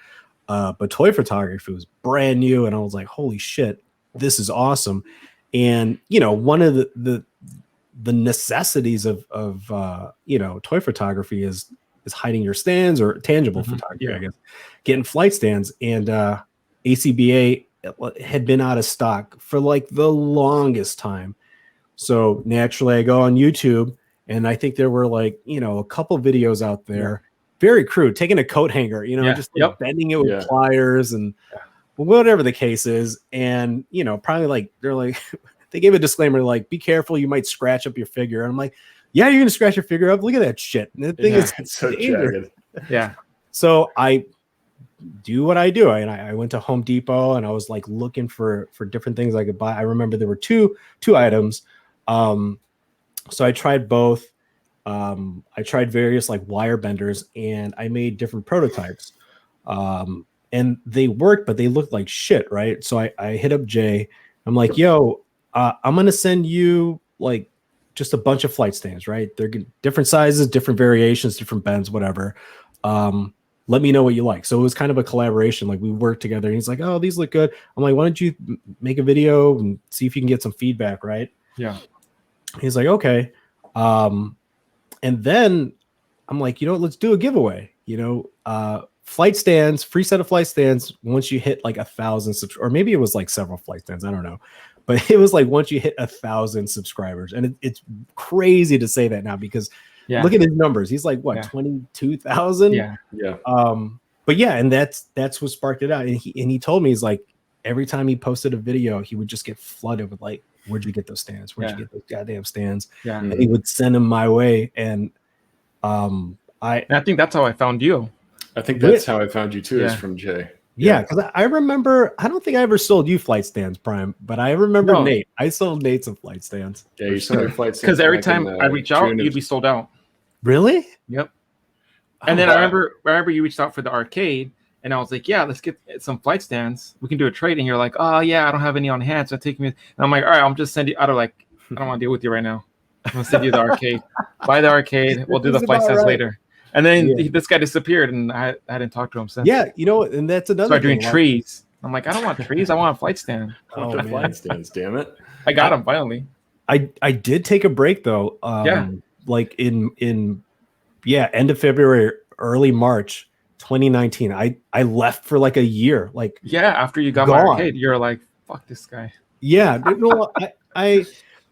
Speaker 4: But toy photography was brand new, and I was like, holy shit, this is awesome. And one of the necessities of toy photography is hiding your stands, or tangible photography, I guess, getting flight stands. And ACBA had been out of stock for like the longest time. So naturally I go on YouTube, and I think there were like, a couple videos out there, very crude, taking a coat hanger, just like bending it with pliers and whatever the case is. And, probably like, they're like, they gave a disclaimer, like, be careful, you might scratch up your figure. And I'm like, yeah, you're going to scratch your figure up. Look at that shit. And the thing is,
Speaker 3: it's so jagged.
Speaker 2: Yeah.
Speaker 4: So I do what I do. I went to Home Depot, and I was like looking for different things I could buy. I remember there were two items. So I tried both. I tried various like wire benders, and I made different prototypes. And they worked, but they looked like shit, right? So I hit up Jay. I'm like, yo, I'm going to send you like just a bunch of flight stands, right? They're different sizes, different variations, different bends, whatever. Let me know what you like. So it was kind of a collaboration. Like we worked together, and he's like, oh, these look good. I'm like, why don't you make a video and see if you can get some feedback, right?
Speaker 2: Yeah.
Speaker 4: He's like, okay. And then I'm like, let's do a giveaway, flight stands, free set of flight stands. Once you hit like 1,000 or maybe it was like several flight stands, I don't know, but it was like once you hit 1,000 subscribers. And it's crazy to say that now, because look at his numbers. He's like, what, 22,000?
Speaker 3: Yeah.
Speaker 4: But yeah, and that's what sparked it out. And he told me, he's like, every time he posted a video, he would just get flooded with like, where'd you get those stands? Where'd you get those goddamn stands? Yeah. And he would send them my way. And I
Speaker 2: think that's how I found you.
Speaker 3: I think that's how I found you too, is from Jay.
Speaker 4: Yeah, because I remember, I don't think I ever sold you flight stands, Prime, but I remember Nate. I sold Nate some flight stands.
Speaker 3: Yeah, you sold me flight stands.
Speaker 2: Because every time I reach out, you'd be sold out.
Speaker 4: Really?
Speaker 2: Yep. And then I remember you reached out for the arcade, and I was like, yeah, let's get some flight stands. We can do a trade. And you're like, oh, yeah, I don't have any on hand. So take me. And I'm like, all right, I'm just sending you out of like, I don't want to deal with you right now. I'm going to send you the arcade. Buy the arcade. We'll do the flight stands later. And then this guy disappeared, and I hadn't talked to him since.
Speaker 4: Yeah, and that's another
Speaker 2: Started doing trees. I'm like, I don't want trees. I want a flight stand.
Speaker 3: Flight stands, damn it.
Speaker 2: I got them finally.
Speaker 4: I did take a break, though. Like in end of February, early March 2019. I left for like a year. Like,
Speaker 2: after you got my arcade, you're like, fuck this guy.
Speaker 4: Yeah.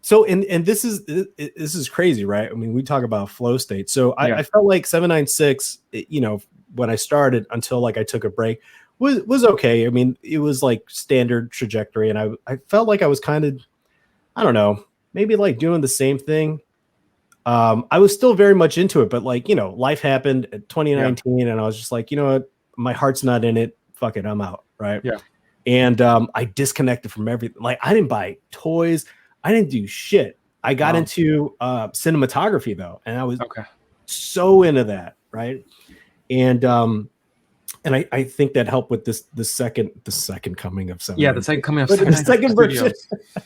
Speaker 4: So, and this is crazy, right? I mean, we talk about flow state. So I felt like 796, when I started until like I took a break was okay. I mean, it was like standard trajectory. And I felt like I was kind of, I don't know, maybe like doing the same thing. I was still very much into it, but like, life happened in 2019 and I was just like, you know what, my heart's not in it. Fuck it. I'm out. Right.
Speaker 2: Yeah.
Speaker 4: And I disconnected from everything. Like I didn't buy toys. I didn't do shit. I got into cinematography though, and I was so into that, right? And I think that helped with the second coming of 796.
Speaker 2: Yeah, the second coming of
Speaker 4: the second version.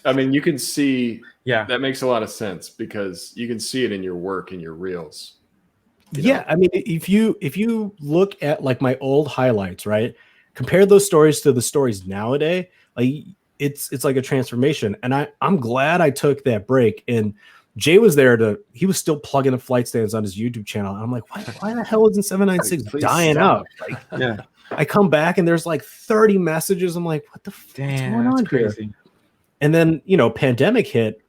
Speaker 3: I mean, you can see. Yeah, that makes a lot of sense because you can see it in your work and your reels.
Speaker 4: I mean, if you look at like my old highlights, right? Compare those stories to the stories nowadays, like. It's like a transformation. And I'm glad I took that break. And Jay was there he was still plugging the flight stands on his YouTube channel. And I'm like, why the hell isn't 796 dying out? Like, I come back and there's like 30 messages. I'm like, what's going on here? And then, pandemic hit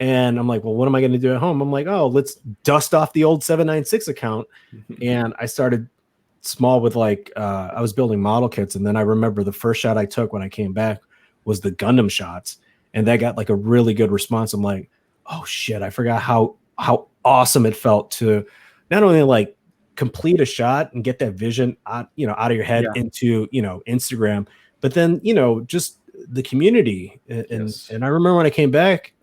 Speaker 4: And I'm like, well, what am I going to do at home? I'm like, oh, let's dust off the old 796 account. And I started small with like, I was building model kits. And then I remember the first shot I took when I came back was the Gundam shots. And that got like a really good response. I'm like, oh shit, I forgot how awesome it felt to not only like complete a shot and get that vision out, out of your head into, Instagram, but then, just the community. And I remember when I came back,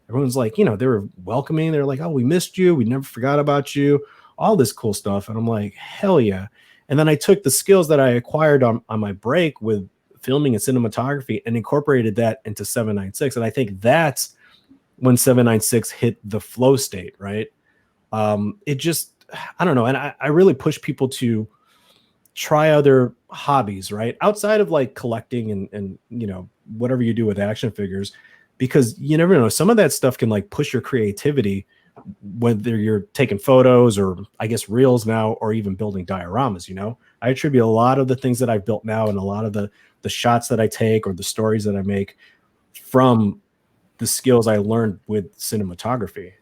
Speaker 4: everyone's like, they were welcoming. They're like, oh, we missed you. We never forgot about you. All this cool stuff. And I'm like, hell yeah. And then I took the skills that I acquired on my break with filming and cinematography and incorporated that into 796. And I think that's when 796 hit the flow state, right? It just, I don't know. And I really push people to try other hobbies, right? Outside of like collecting and whatever you do with action figures, because you never know. Some of that stuff can like push your creativity, whether you're taking photos or I guess reels now, or even building dioramas. I attribute a lot of the things that I've built now and a lot of the shots that I take or the stories that I make from the skills I learned with cinematography,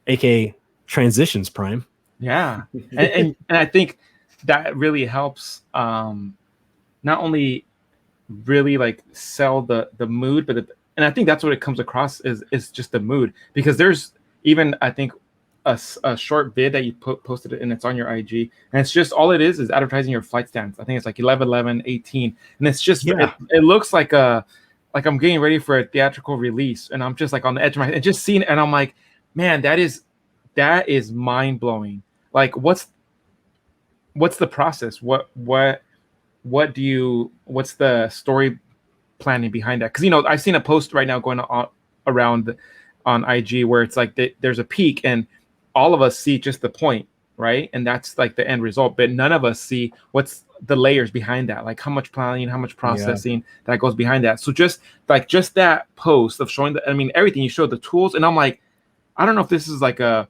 Speaker 4: aka transitions, Prime.
Speaker 2: Yeah. and I think that really helps not only really like sell the mood, but and I think that's what it comes across is just the mood, because there's even, I think, a short vid that you posted it and it's on your IG, and it's just all it is advertising your flight stands. I think it's like 11, 11, 18, and it's just it looks like I'm getting ready for a theatrical release, and I'm just like on the edge of my and just seeing it, and I'm like, man, that is mind blowing. Like, what's the process? What's the story planning behind that? Because I've seen a post right now going on around on IG where it's like there's a peak and all of us see just the point, right? And that's like the end result, but none of us see what's the layers behind that, like how much planning, how much processing that goes behind that. So just that post of showing everything, you showed the tools, and I'm like, I don't know if this is like a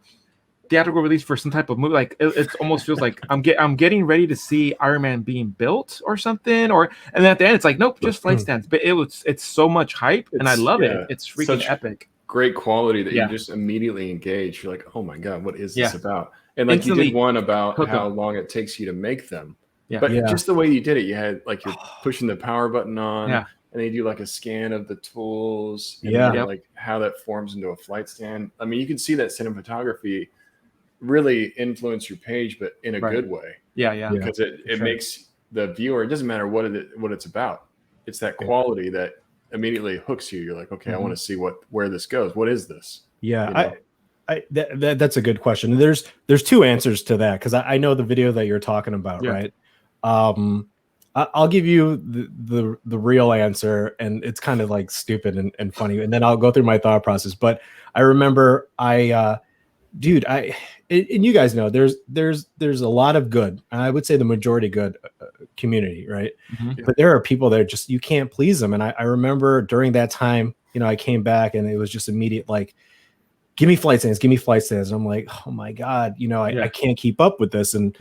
Speaker 2: theatrical release for some type of movie. Like it almost feels like I'm getting ready to see Iron Man being built or something, and then at the end it's like, nope, just flight stands. But it's so much hype, and I love it. It's freaking epic.
Speaker 3: Great quality that you just immediately engage. You're like, oh my god, what is this about? And like instantly, you did one about how long it takes you to make them. But just the way you did it, you had like you're pushing the power button on, and then you do like a scan of the tools, and then, like how that forms into a flight stand. I mean, you can see that cinematography really influence your page, but in a good way. Because it makes the viewer, it doesn't matter what it's about. It's that quality that immediately hooks you. You're like, okay, I want to see where this goes. What is this?
Speaker 4: That's a good question. There's two answers to that, because I know the video that you're talking about, right? I'll give you the real answer, and it's kind of like stupid and funny, and then I'll go through my thought process. But I remember and you guys know there's a lot of good, I would say the majority good community, right? But there are people that just, you can't please them. And I remember during that time, I came back and it was just immediate, like, give me flight stands. And I'm like, oh my God, I can't keep up with this. And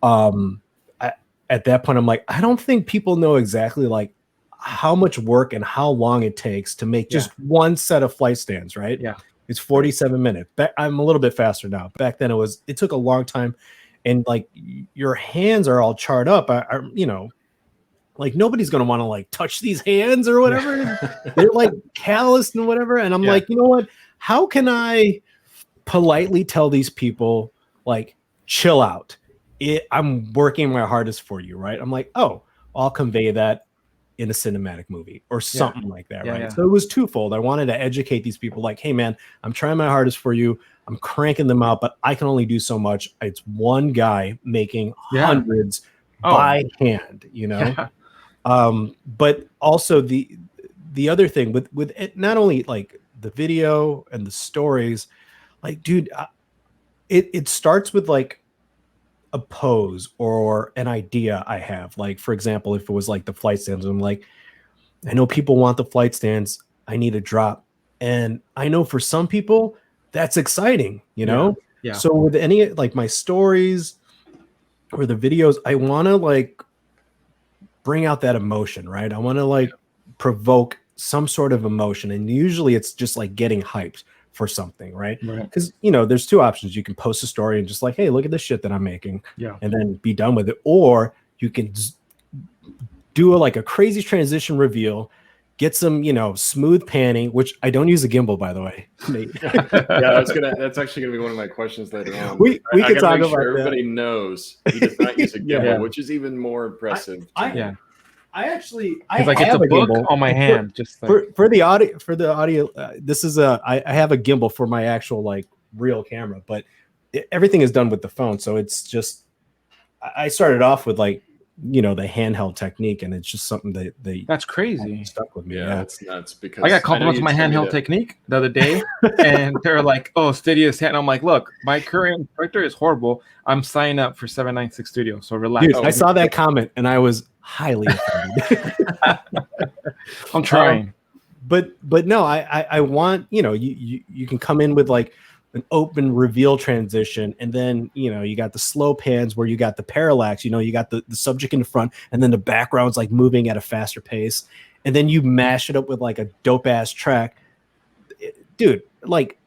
Speaker 4: at that point, I'm like, I don't think people know exactly like how much work and how long it takes to make just one set of flight stands, right? It's 47 minutes. I'm a little bit faster now. Back then it took a long time, and like your hands are all charred up. Like nobody's going to want to like touch these hands or whatever. They're like calloused and whatever. And I'm like, you know what? How can I politely tell these people, like, chill out? I'm working my hardest for you, right? I'm like, oh, I'll convey that in a cinematic movie or something like that, right? So it was twofold. I wanted to educate these people, like, hey man, I'm trying my hardest for you. I'm cranking them out, but I can only do so much. It's one guy making hundreds by hand, but also the other thing with it, not only like the video and the stories, like, dude, it starts with like a pose or an idea I have. Like, for example, if it was like the flight stands, I'm like, I know people want the flight stands. I need a drop. And I know for some people that's exciting, So with any, like my stories or the videos, I want to like bring out that emotion, right? I want to like provoke some sort of emotion, and usually it's just like getting hyped for something, right?
Speaker 2: Right.
Speaker 4: Because there's two options. You can post a story and just like, hey, look at this shit that I'm making, and then be done with it, or you can do a crazy transition reveal, get some smooth panning, which I don't use a gimbal, by the way.
Speaker 3: That's actually gonna be one of my questions later on.
Speaker 4: We can talk about
Speaker 3: everybody
Speaker 4: that.
Speaker 3: knows he does not use a gimbal, which is even more impressive.
Speaker 4: I actually I
Speaker 2: like
Speaker 4: have
Speaker 2: it's a book
Speaker 4: gimbal
Speaker 2: on my hand, just like
Speaker 4: for the audio. This is I have a gimbal for my actual like real camera, but everything is done with the phone, so it's just I started off with like the handheld technique, and it's just something that
Speaker 2: that's crazy.
Speaker 4: Stuck with me.
Speaker 3: Yeah, it's nuts because
Speaker 2: I got compliments on my handheld technique the other day, and they're like, "Oh, steady as hand." I'm like, "Look, my current instructor is horrible. I'm signing up for 796 Studios, so relax."
Speaker 4: Dude, I saw that comment and I was highly offended.
Speaker 2: I'm trying,
Speaker 4: but no, I want you can come in with like an open reveal transition, and then you got the slow pans where you got the parallax, you got the subject in the front, and then the background's like moving at a faster pace, and then you mash it up with like a dope ass track, dude. Like,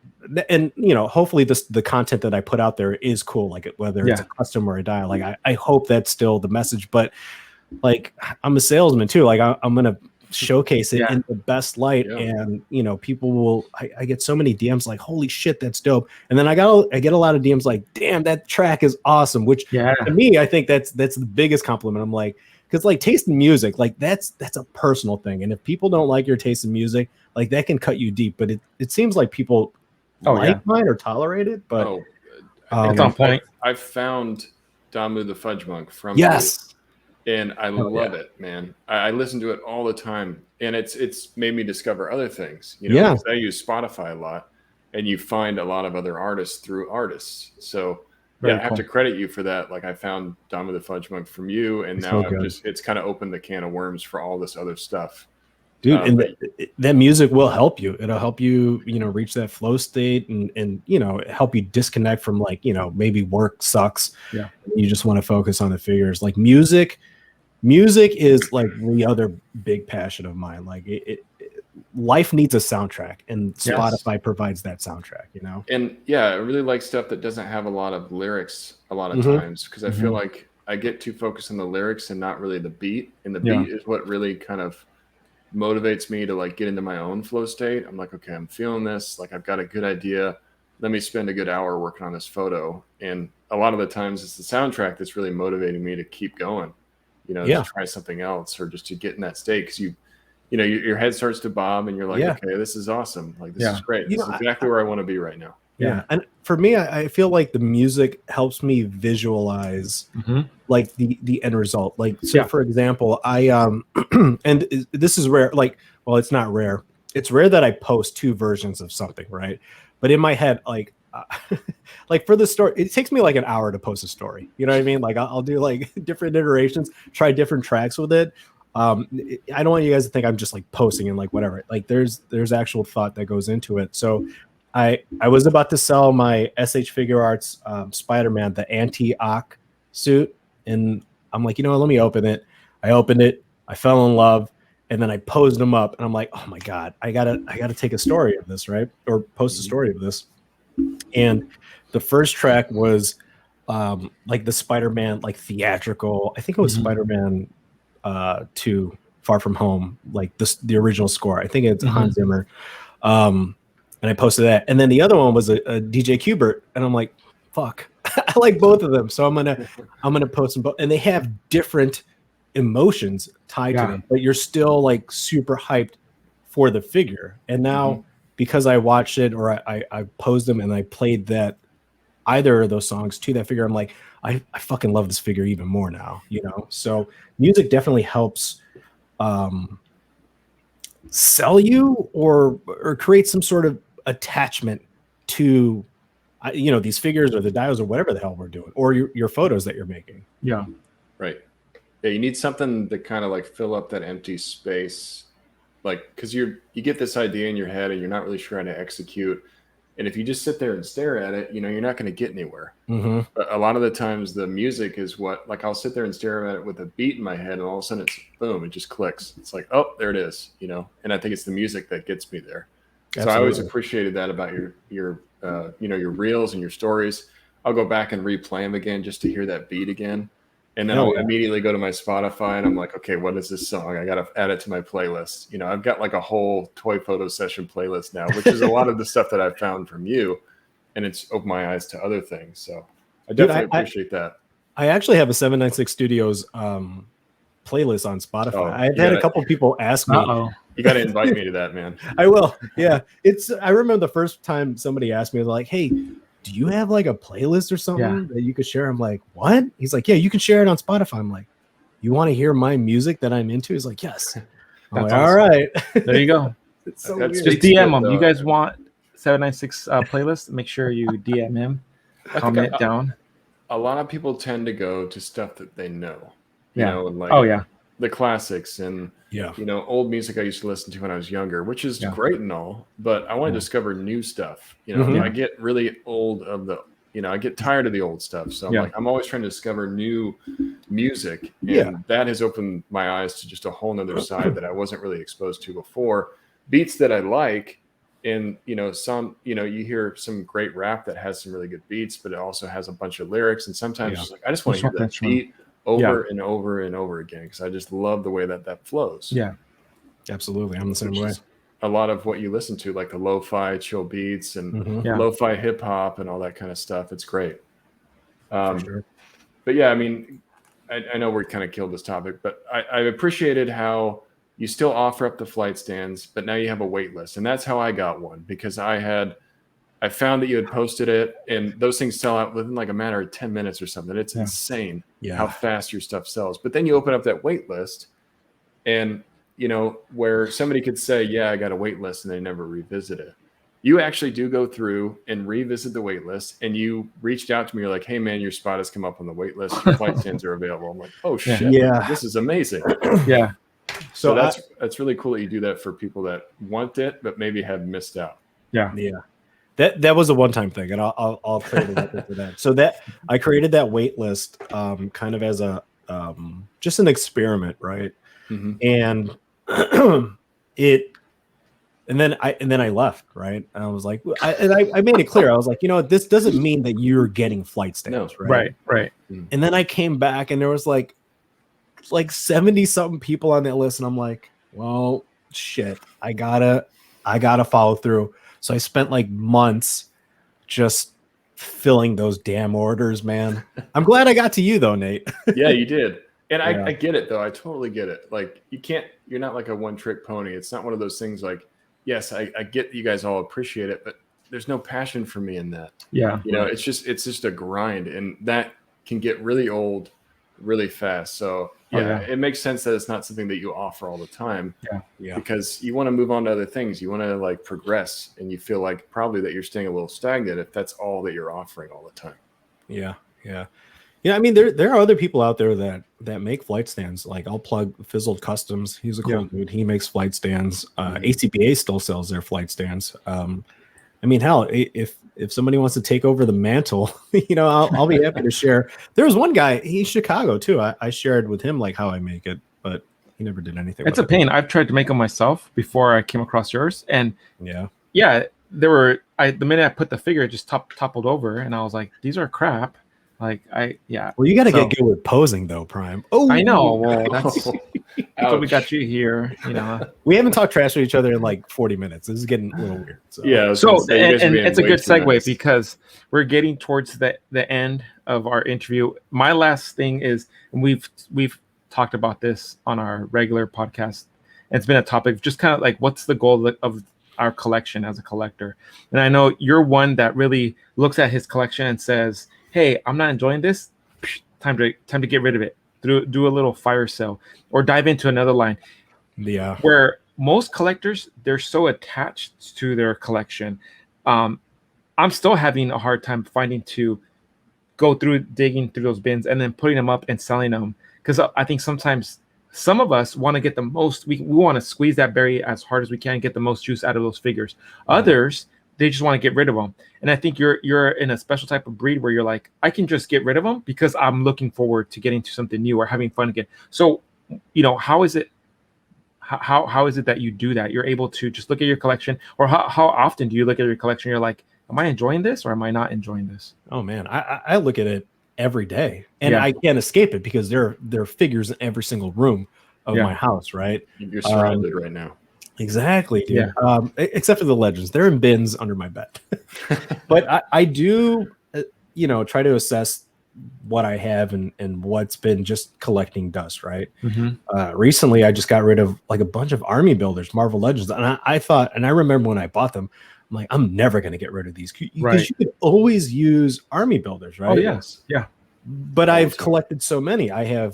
Speaker 4: and hopefully the content that I put out there is cool, like whether it's a custom or a dial. Like I hope that's still the message, but like I'm a salesman too. Like I'm gonna showcase it in the best light, and people will I get so many DMs like, holy shit, that's dope, and then I get a lot of DMs like, damn, that track is awesome, which to me I think that's the biggest compliment. I'm like, because like taste in music, like that's a personal thing, and if people don't like your taste in music, like that can cut you deep, but it seems like people mine or tolerate it, but
Speaker 2: it's on point.
Speaker 3: I found Damu the Fudge Monk from and I love it, man. I listen to it all the time, and it's made me discover other things. Because I use Spotify a lot, and you find a lot of other artists through artists. So I have to credit you for that. Like I found Damu the Fudge Monk from you, and now it's kind of opened the can of worms for all this other stuff.
Speaker 4: Dude, and that music will help you. It'll help you, reach that flow state, and help you disconnect from like, maybe work sucks.
Speaker 2: Yeah,
Speaker 4: you just want to focus on the figures. Like music is like the other big passion of mine. Like life needs a soundtrack, and Spotify provides that soundtrack.
Speaker 3: And I really like stuff that doesn't have a lot of lyrics a lot of times, because I feel like I get too focused on the lyrics and not really the beat. And the beat is what really kind of motivates me to like get into my own flow state. I'm like, okay, I'm feeling this, like I've got a good idea, let me spend a good hour working on this photo. And a lot of the times it's the soundtrack that's really motivating me to keep going, to try something else, or just to get in that state, because your head starts to bob and you're like, okay, this is awesome, like this is great, this is exactly where I want to be right now.
Speaker 4: And for me, I feel like the music helps me visualize like the end result. Like, so for example, I and this is rare. Like, well, it's not rare. It's rare that I post two versions of something, right? But in my head, like, like for the story, it takes me like an hour to post a story. You know what I mean? Like, I'll do like different iterations, try different tracks with it. I don't want you guys to think I'm just like posting and like whatever. Like, there's actual thought that goes into it. So I was about to sell my SH Figure Arts Spider-Man, the anti-Ock suit, and I'm like, let me open it. I opened it, I fell in love, and then I posed him up, and I'm like, oh my god, I gotta take a story of this, right? Or post a story of this. And the first track was like the Spider-Man like theatrical. I think it was Spider-Man 2, Far From Home, like the original score. I think it's Hans Zimmer. And I posted that. And then the other one was a DJ Qbert. And I'm like, fuck, I like both of them. So I'm gonna post them both. And they have different emotions tied to them, but you're still like super hyped for the figure. And now because I watched it, or I posed them and I played that either of those songs to that figure, I'm like, I fucking love this figure even more now, So music definitely helps sell you or create some sort of attachment to these figures or the dials or whatever the hell we're doing, or your photos that you're making.
Speaker 3: Right. You need something to kind of like fill up that empty space, like, because you get this idea in your head and you're not really sure how to execute. And if you just sit there and stare at it, you're not going to get anywhere.
Speaker 4: Mm-hmm.
Speaker 3: But a lot of the times the music is what, like I'll sit there and stare at it with a beat in my head, and all of a sudden it's boom, it just clicks. It's like, oh, there it is, and I think it's the music that gets me there.
Speaker 4: Absolutely.
Speaker 3: So I always appreciated that about your your reels and your stories. I'll go back and replay them again just to hear that beat again. And then I'll immediately go to my Spotify and I'm like, okay, what is this song? I got to add it to my playlist. I've got like a whole toy photo session playlist now, which is a lot of the stuff that I've found from you. And it's opened my eyes to other things. So I definitely appreciate that.
Speaker 4: I actually have a 796 Studios playlist on Spotify.
Speaker 3: Oh,
Speaker 4: I've had a couple people ask me.
Speaker 3: You got to invite me to that, man.
Speaker 4: I will. Yeah. I remember the first time somebody asked me, like, hey, do you have like a playlist or something that you could share? I'm like, what? He's like, yeah, you can share it on Spotify. I'm like, you want to hear my music that I'm into? He's like, yes. I'm like,
Speaker 2: awesome.
Speaker 4: All right.
Speaker 2: There you go.
Speaker 4: It's so
Speaker 3: That's
Speaker 4: weird.
Speaker 2: Just DM him. You guys want 796 playlist? Make sure you DM him. Comment down.
Speaker 3: A lot of people tend to go to stuff that they know. And like the classics and old music I used to listen to when I was younger, which is great and all, but I want to discover new stuff. I get really old of the I get tired of the old stuff. So I'm always trying to discover new music. And that has opened my eyes to just a whole nother side that I wasn't really exposed to before. Beats that I like. And some you hear some great rap that has some really good beats, but it also has a bunch of lyrics. And sometimes it's like I just want to hear that beat over and over and over again because I just love the way that flows.
Speaker 4: Yeah, absolutely. I'm the same way.
Speaker 3: A lot of what you listen to, like the lo-fi chill beats and lo-fi hip hop and all that kind of stuff. It's great.
Speaker 4: For sure.
Speaker 3: But yeah, I mean, I know we kind of killed this topic, but I appreciated how you still offer up the flight stands, but now you have a wait list. And that's how I got one because I found that you had posted it and those things sell out within like a matter of 10 minutes or something. It's insane how fast your stuff sells. But then you open up that wait list and, where somebody could say, yeah, I got a wait list and they never revisit it. You actually do go through and revisit the wait list and you reached out to me. You're like, hey man, your spot has come up on the wait list. Your flight stands are available. I'm like, oh shit. Yeah. This is amazing.
Speaker 2: Yeah.
Speaker 3: So that's really cool that you do that for people that want it, but maybe have missed out.
Speaker 4: Yeah. Yeah. That was a one-time thing, and I'll credit it for that. So that I created that wait list kind of as a just an experiment, right? Mm-hmm. And then I left, right? And I was like, I made it clear. I was like, this doesn't mean that you're getting flight stands, right?
Speaker 2: Right.
Speaker 4: And then I came back, and there was like 70 something people on that list, and I'm like, well, shit, I gotta follow through. So I spent like months just filling those damn orders, man. I'm glad I got to you though, Nate.
Speaker 3: Yeah, you did. And I get it though. I totally get it. Like you're not like a one-trick pony. It's not one of those things like, yes, I get you guys all appreciate it, but there's no passion for me in that.
Speaker 2: Yeah.
Speaker 3: It's just a grind and that can get really old really fast. So it makes sense that it's not something that you offer all the time. Yeah. Because you want to move on to other things. You want to like progress and you feel like probably that you're staying a little stagnant if that's all that you're offering all the time.
Speaker 4: Yeah. Yeah. Yeah. I mean, there are other people out there that make flight stands. Like I'll plug Fizzled Customs. He's a cool dude. He makes flight stands. ACPA still sells their flight stands. I mean, hell, if somebody wants to take over the mantle, I'll be happy to share. There was one guy, he's Chicago too. I shared with him like how I make it, but he never did anything.
Speaker 2: It's a pain. I've tried to make them myself before I came across yours, and there were the minute I put the figure, it just toppled over, and I was like, these are crap. Well,
Speaker 4: you got to get good with posing though, Prime. Oh,
Speaker 2: I know. Well, that's what we got you here.
Speaker 4: We haven't talked trash to each other in like 40 minutes. This is getting a little weird. So.
Speaker 3: Yeah.
Speaker 2: So and it's a good segue because we're getting towards the end of our interview. My last thing is, and we've talked about this on our regular podcast. And it's been a topic, just kind of like, what's the goal of our collection as a collector? And I know you're one that really looks at his collection and says, hey, I'm not enjoying this. Time to get rid of it. Do a little fire sale or dive into another line.
Speaker 4: Yeah.
Speaker 2: Where most collectors, they're so attached to their collection. I'm still having a hard time finding to go through digging through those bins and then putting them up and selling them. Because I think sometimes some of us want to get the most. We want to squeeze that berry as hard as we can, get the most juice out of those figures. Others, they just want to get rid of them. And I think you're in a special type of breed where you're like, I can just get rid of them because I'm looking forward to getting to something new or having fun again. So, how is it? How is it that you do that? You're able to just look at your collection, or how often do you look at your collection? You're like, am I enjoying this or am I not enjoying this?
Speaker 4: Oh man, I look at it every day, and I can't escape it because there are figures in every single room of my house, right?
Speaker 3: You're surrounded right now.
Speaker 4: Exactly, dude. Except for the legends, they're in bins under my bed. But I do, try to assess what I have and what's been just collecting dust, right? Recently, I just got rid of like a bunch of army builders, Marvel Legends, and I thought, and I remember when I bought them, I'm like, I'm never going to get rid of these because you could always use army builders, right?
Speaker 2: Oh yes, yeah.
Speaker 4: But I've collected so many. I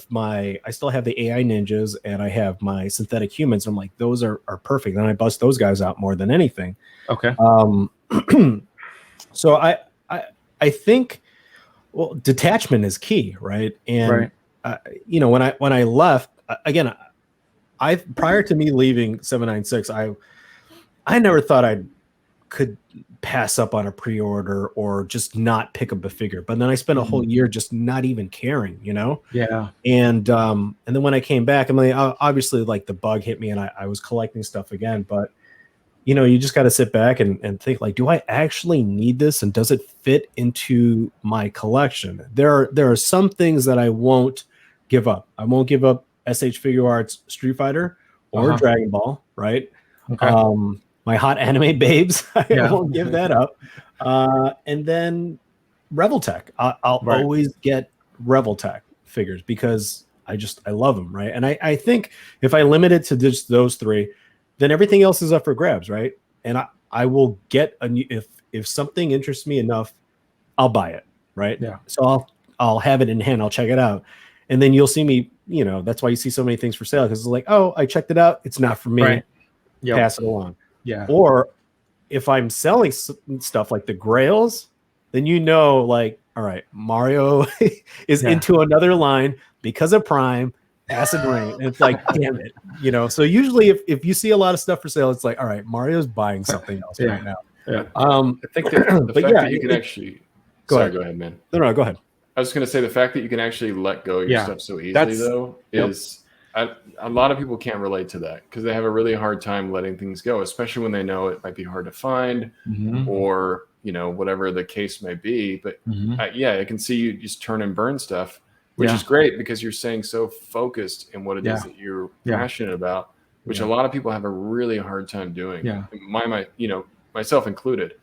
Speaker 4: still have the AI ninjas and I have my synthetic humans. I'm like, those are perfect. And I bust those guys out more than anything.
Speaker 2: Okay.
Speaker 4: So I think, well, detachment is key, right? And when I left again, prior to me leaving 796, I never thought I could pass up on a pre-order or just not pick up a figure. But then I spent a whole year just not even caring,
Speaker 2: Yeah.
Speaker 4: And then when I came back, I mean, obviously like the bug hit me and I was collecting stuff again, but you just got to sit back and think like, do I actually need this? And does it fit into my collection? There are some things that I won't give up. I won't give up SH Figure Arts Street Fighter or Dragon Ball, right?
Speaker 2: Okay.
Speaker 4: My hot anime babes, I won't give that up. And then Reveltech. I'll always get Reveltech figures because I love them, right? And I think if I limit it to just those three, then everything else is up for grabs, right? And I will get if something interests me enough, I'll buy it, right?
Speaker 2: Yeah.
Speaker 4: So I'll have it in hand, I'll check it out, and then you'll see me. That's why you see so many things for sale because it's like, oh, I checked it out, it's not for me.
Speaker 2: Right. Yep.
Speaker 4: Pass it along.
Speaker 2: Yeah.
Speaker 4: Or if I'm selling stuff like the Grails, then like, all right, Mario is into another line because of Prime. Acid Rain. And it's like, damn it. So usually if you see a lot of stuff for sale, it's like, all right, Mario's buying something else right now.
Speaker 3: Yeah. I think the fact that you can actually go ahead, man.
Speaker 4: No, go ahead.
Speaker 3: I was going to say the fact that you can actually let go of your stuff so easily though is a lot of people can't relate to that because they have a really hard time letting things go, especially when they know it might be hard to find or whatever the case may be. But I can see you just turn and burn stuff, which is great because you're staying so focused in what it is that you're passionate about, which a lot of people have a really hard time doing.
Speaker 2: Yeah.
Speaker 3: Myself included.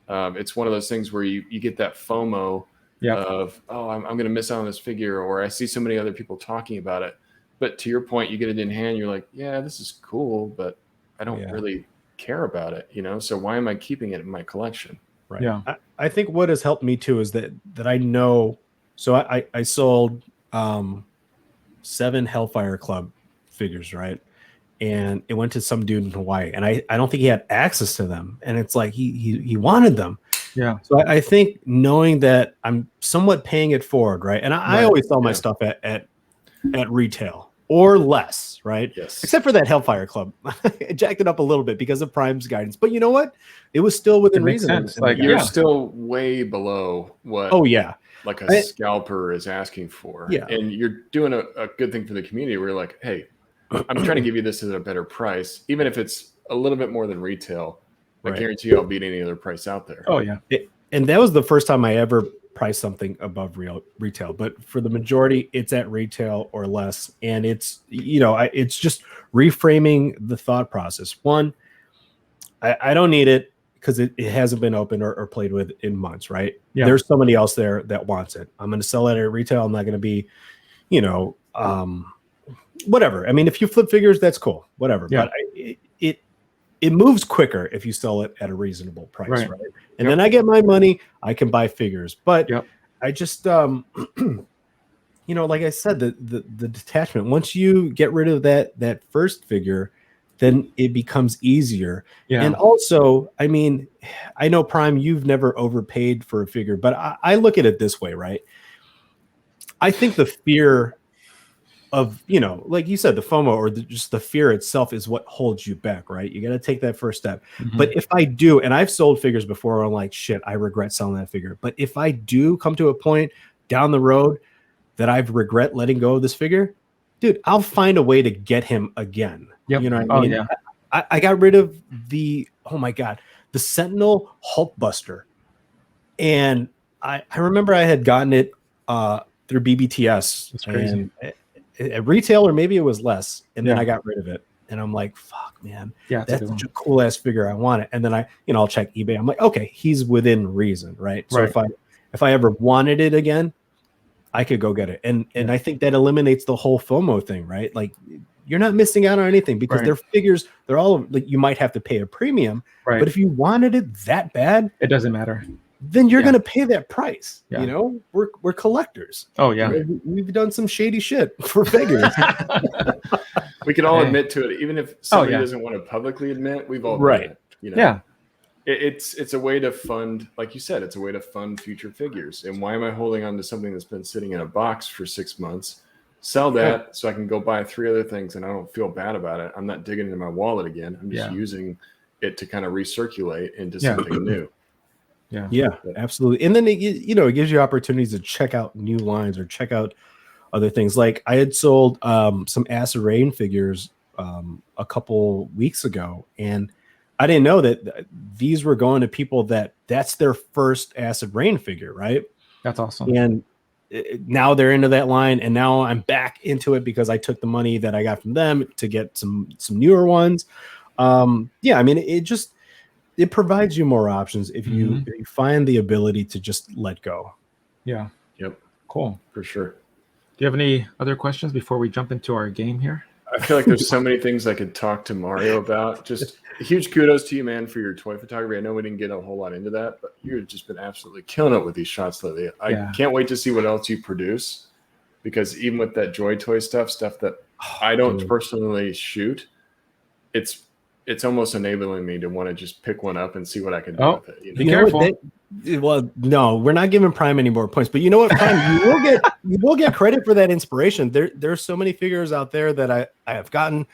Speaker 3: It's one of those things where you get that FOMO of, oh, I'm going to miss out on this figure, or I see so many other people talking about it. But to your point, you get it in hand, you're like, yeah, this is cool, but I don't really care about it, so why am I keeping it in my collection?
Speaker 4: Right. Yeah. I think what has helped me too is that I know. So I sold 7 Hellfire Club figures, right? And it went to some dude in Hawaii, and I don't think he had access to them. And it's like he wanted them.
Speaker 2: Yeah.
Speaker 4: So I think knowing that I'm somewhat paying it forward, right? And I always sell my stuff at retail or less, right?
Speaker 3: Yes.
Speaker 4: Except for that Hellfire Club. I jacked it up a little bit because of Prime's guidance. But you know what? It was still within reason.
Speaker 3: Like you're still way below what like a scalper is asking for.
Speaker 4: Yeah.
Speaker 3: And you're doing a good thing for the community where you're like, hey, I'm trying to give you this at a better price. Even if it's a little bit more than retail, I guarantee you I'll beat any other price out there.
Speaker 2: Oh, yeah.
Speaker 4: And that was the first time I ever priced something above retail. But for the majority, it's at retail or less. And it's, it's just reframing the thought process. One, I don't need it because it hasn't been opened or played with in months, right?
Speaker 2: Yeah.
Speaker 4: There's somebody else there that wants it. I'm going to sell it at retail. I'm not going to be, whatever. I mean, if you flip figures, that's cool. Whatever. Yeah. But it moves quicker if you sell it at a reasonable price, right? And then I get my money, I can buy figures. But I just, like I said, the detachment. Once you get rid of that first figure, then it becomes easier. Yeah. And also, I mean, I know Prime, you've never overpaid for a figure, but I look at it this way, right? I think the fear of, you know, like you said, the FOMO or just the fear itself is what holds you back, right? You got to take that first step. But if I do, and I've sold figures before, I'm like, shit, I regret selling that figure. But if I do come to a point down the road that I've regret letting go of this figure, dude, I'll find a way to get him again.
Speaker 2: Yep.
Speaker 4: You know what I mean?
Speaker 2: Yeah.
Speaker 4: I got rid of the Sentinel Hulkbuster. And I remember I had gotten it through BBTS.
Speaker 2: That's crazy.
Speaker 4: And at retail, or maybe it was less. And then I got rid of it. And I'm like, fuck, man.
Speaker 2: Yeah,
Speaker 4: that's such a cool ass figure. I want it. And then I'll check eBay. I'm like, okay, he's within reason, right? So if I ever wanted it again, I could go get it. And I think that eliminates the whole FOMO thing, right? Like, you're not missing out on anything because their figures, they're all like, you might have to pay a premium, but if you wanted it that bad,
Speaker 2: it doesn't matter.
Speaker 4: Then you're going to pay that price.
Speaker 2: Yeah.
Speaker 4: You know, we're collectors.
Speaker 2: Oh yeah.
Speaker 4: We've done some shady shit for figures.
Speaker 3: We can all admit to it. Even if somebody doesn't want to publicly admit, we've all done it, you know?
Speaker 2: Yeah.
Speaker 3: It's a way to fund, like you said, it's a way to fund future figures. And why am I holding on to something that's been sitting in a box for 6 months? Sell that so I can go buy 3 other things and I don't feel bad about it. I'm not digging into my wallet again. I'm just using it to kind of recirculate into something new.
Speaker 4: Yeah, absolutely. And then it gives you opportunities to check out new lines or check out other things. Like I had sold some Acid Rain figures a couple weeks ago, and I didn't know that these were going to people that's their first Acid Rain figure, right?
Speaker 2: That's awesome.
Speaker 4: And now they're into that line, and now I'm back into it because I took the money that I got from them to get some newer ones. I mean, it provides you more options if you find the ability to just let go.
Speaker 2: Yeah.
Speaker 3: Yep.
Speaker 2: Cool.
Speaker 3: For sure.
Speaker 2: Do you have any other questions before we jump into our game here?
Speaker 3: I feel like there's so many things I could talk to Mario about. Just huge kudos to you, man, for your toy photography. I know we didn't get a whole lot into that, but you've just been absolutely killing it with these shots lately. I can't wait to see what else you produce, because even with that Joy Toy stuff that I don't personally shoot, it's almost enabling me to want to just pick one up and see what I can do with it. You know?
Speaker 2: Be careful.
Speaker 4: Well, no, we're not giving Prime any more points, but you know what, Prime, you will get credit for that inspiration. There's so many figures out there that I have gotten,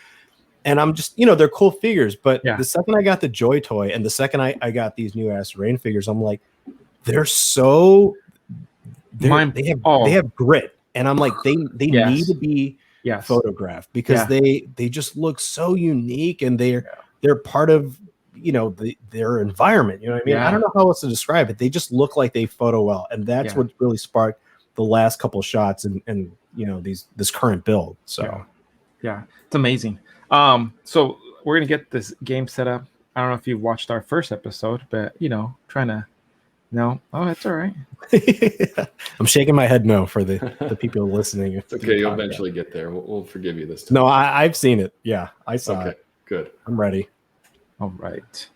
Speaker 4: and I'm just, they're cool figures. But the second I got the Joy Toy and the second I got these new Acid Rain figures, I'm like, they have grit, and I'm like, they need to be photographed because they just look so unique, and they're part of their environment. You know what I mean? I don't know how else to describe it. They just look like they photo well, and that's what really sparked the last couple shots and this current build. So
Speaker 2: it's amazing. So we're gonna get this game set up. I don't know if you've watched our first episode, but trying to. No, it's all right.
Speaker 4: I'm shaking my head no for the people listening.
Speaker 3: It's okay, you'll eventually get there. We'll forgive you this time.
Speaker 4: No, I've seen it. Yeah, I saw it.
Speaker 3: Good.
Speaker 4: I'm ready.
Speaker 2: All right.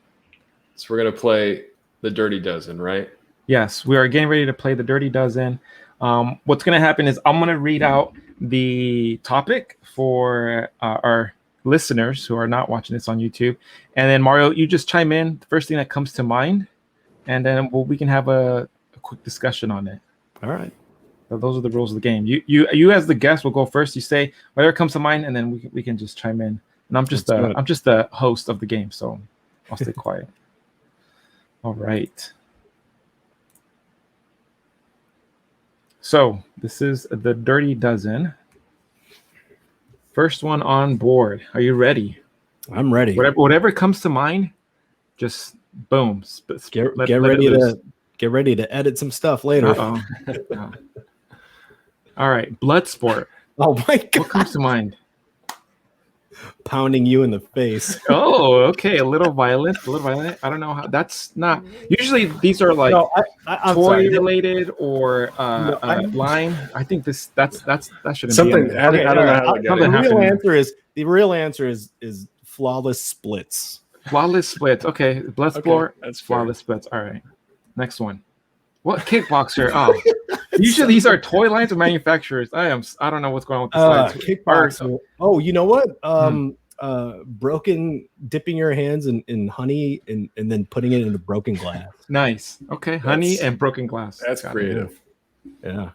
Speaker 3: So we're gonna play the Dirty Dozen, right?
Speaker 2: Yes, we are getting ready to play the Dirty Dozen. What's gonna happen is I'm gonna read out the topic for our listeners who are not watching this on YouTube, and then Mario, you just chime in the first thing that comes to mind. And then we can have a quick discussion on it.
Speaker 4: All right.
Speaker 2: So those are the rules of the game. You as the guest will go first. You say whatever comes to mind, and then we can just chime in. And I'm just the host of the game, so I'll stay quiet. All right. So this is the Dirty Dozen. First one on board. Are you ready?
Speaker 4: I'm ready.
Speaker 2: Whatever comes to mind, just boom.
Speaker 4: Get ready to edit some stuff later.
Speaker 2: All right, Bloodsport.
Speaker 4: Oh my God.
Speaker 2: What comes to mind?
Speaker 4: Pounding you in the face.
Speaker 2: Oh, okay. A little violent. I don't know how. That's not. Usually these are like toy related or line. I think that shouldn't
Speaker 3: something.
Speaker 2: be.
Speaker 3: I don't know how
Speaker 4: the real answer is flawless splits.
Speaker 2: Flawless splits. Okay, Bloodsport.
Speaker 3: Okay, that's fair.
Speaker 2: Flawless splits. All right. Next one. What kickboxer? Oh, usually these are toy lines of manufacturers. I don't know what's going on with this
Speaker 4: kickboxer. Oh, you know what? Broken, dipping your hands in honey and then putting it into broken glass.
Speaker 2: Nice. Okay, honey and broken glass.
Speaker 3: That's creative.
Speaker 4: Yeah.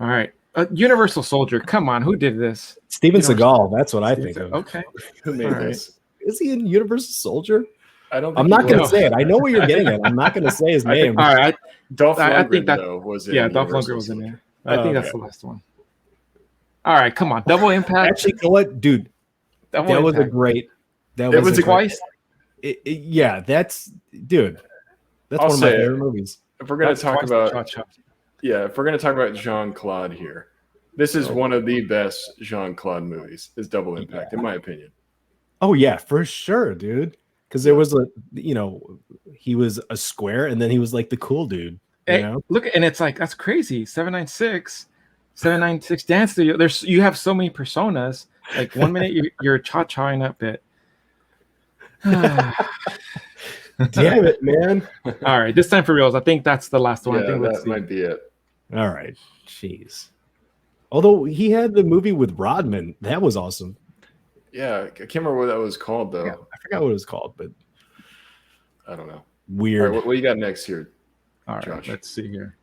Speaker 2: All right. Universal Soldier. Come on, who did this?
Speaker 4: Steven
Speaker 2: Universal-
Speaker 4: Seagal. That's what I think of.
Speaker 2: Okay.
Speaker 3: Who made
Speaker 2: All right.
Speaker 3: this?
Speaker 4: Is he in Universal Soldier?
Speaker 3: I don't. Think
Speaker 4: I'm not
Speaker 3: he
Speaker 4: going to
Speaker 3: was.
Speaker 4: say it. I know what you're getting at. I'm not going to say his
Speaker 3: I think-
Speaker 4: name.
Speaker 2: All right.
Speaker 3: Dolph
Speaker 2: I
Speaker 3: Lundgren
Speaker 2: think that-
Speaker 3: though was in.
Speaker 2: Yeah, Dolph
Speaker 3: Universal
Speaker 2: Lundgren was in
Speaker 3: Soldier.
Speaker 2: there. I think that's
Speaker 4: Okay.
Speaker 2: the last one. All right, come on. Double Impact.
Speaker 4: Actually, you know what, dude?
Speaker 2: Double
Speaker 4: That was a
Speaker 2: Impact.
Speaker 4: great. That
Speaker 3: It
Speaker 4: was
Speaker 3: was
Speaker 4: a
Speaker 2: Twice.
Speaker 4: yeah, that's dude. That's
Speaker 3: I'll
Speaker 4: one of my
Speaker 3: say it.
Speaker 4: favorite movies.
Speaker 3: If we're gonna
Speaker 2: That's
Speaker 3: talk
Speaker 2: twice the
Speaker 3: about,
Speaker 2: Cha-Cha.
Speaker 3: yeah, if we're gonna talk about Jean-Claude here, this is one of the best Jean-Claude movies. Is Double Impact, in my opinion.
Speaker 4: Oh yeah, for sure, dude. Because there was he was a square, and then he was like the cool dude. You
Speaker 2: Hey,
Speaker 4: know?
Speaker 2: look, and it's like that's crazy. 796 Dance Studio. You have so many personas. Like 1 minute you're cha-chaing up it.
Speaker 4: Damn it, man.
Speaker 2: All right, this time for reals. I think that's the last one. I
Speaker 3: Yeah,
Speaker 2: think let's
Speaker 3: that
Speaker 2: see.
Speaker 3: might be it.
Speaker 4: All right, jeez. Although he had the movie with Rodman, that was awesome.
Speaker 3: Yeah, I can't remember what that was called though.
Speaker 4: I forgot what it was called, but
Speaker 3: I don't know. All
Speaker 4: weird.
Speaker 3: right, what you got next here?
Speaker 2: All right,
Speaker 3: Josh.
Speaker 2: let's see here.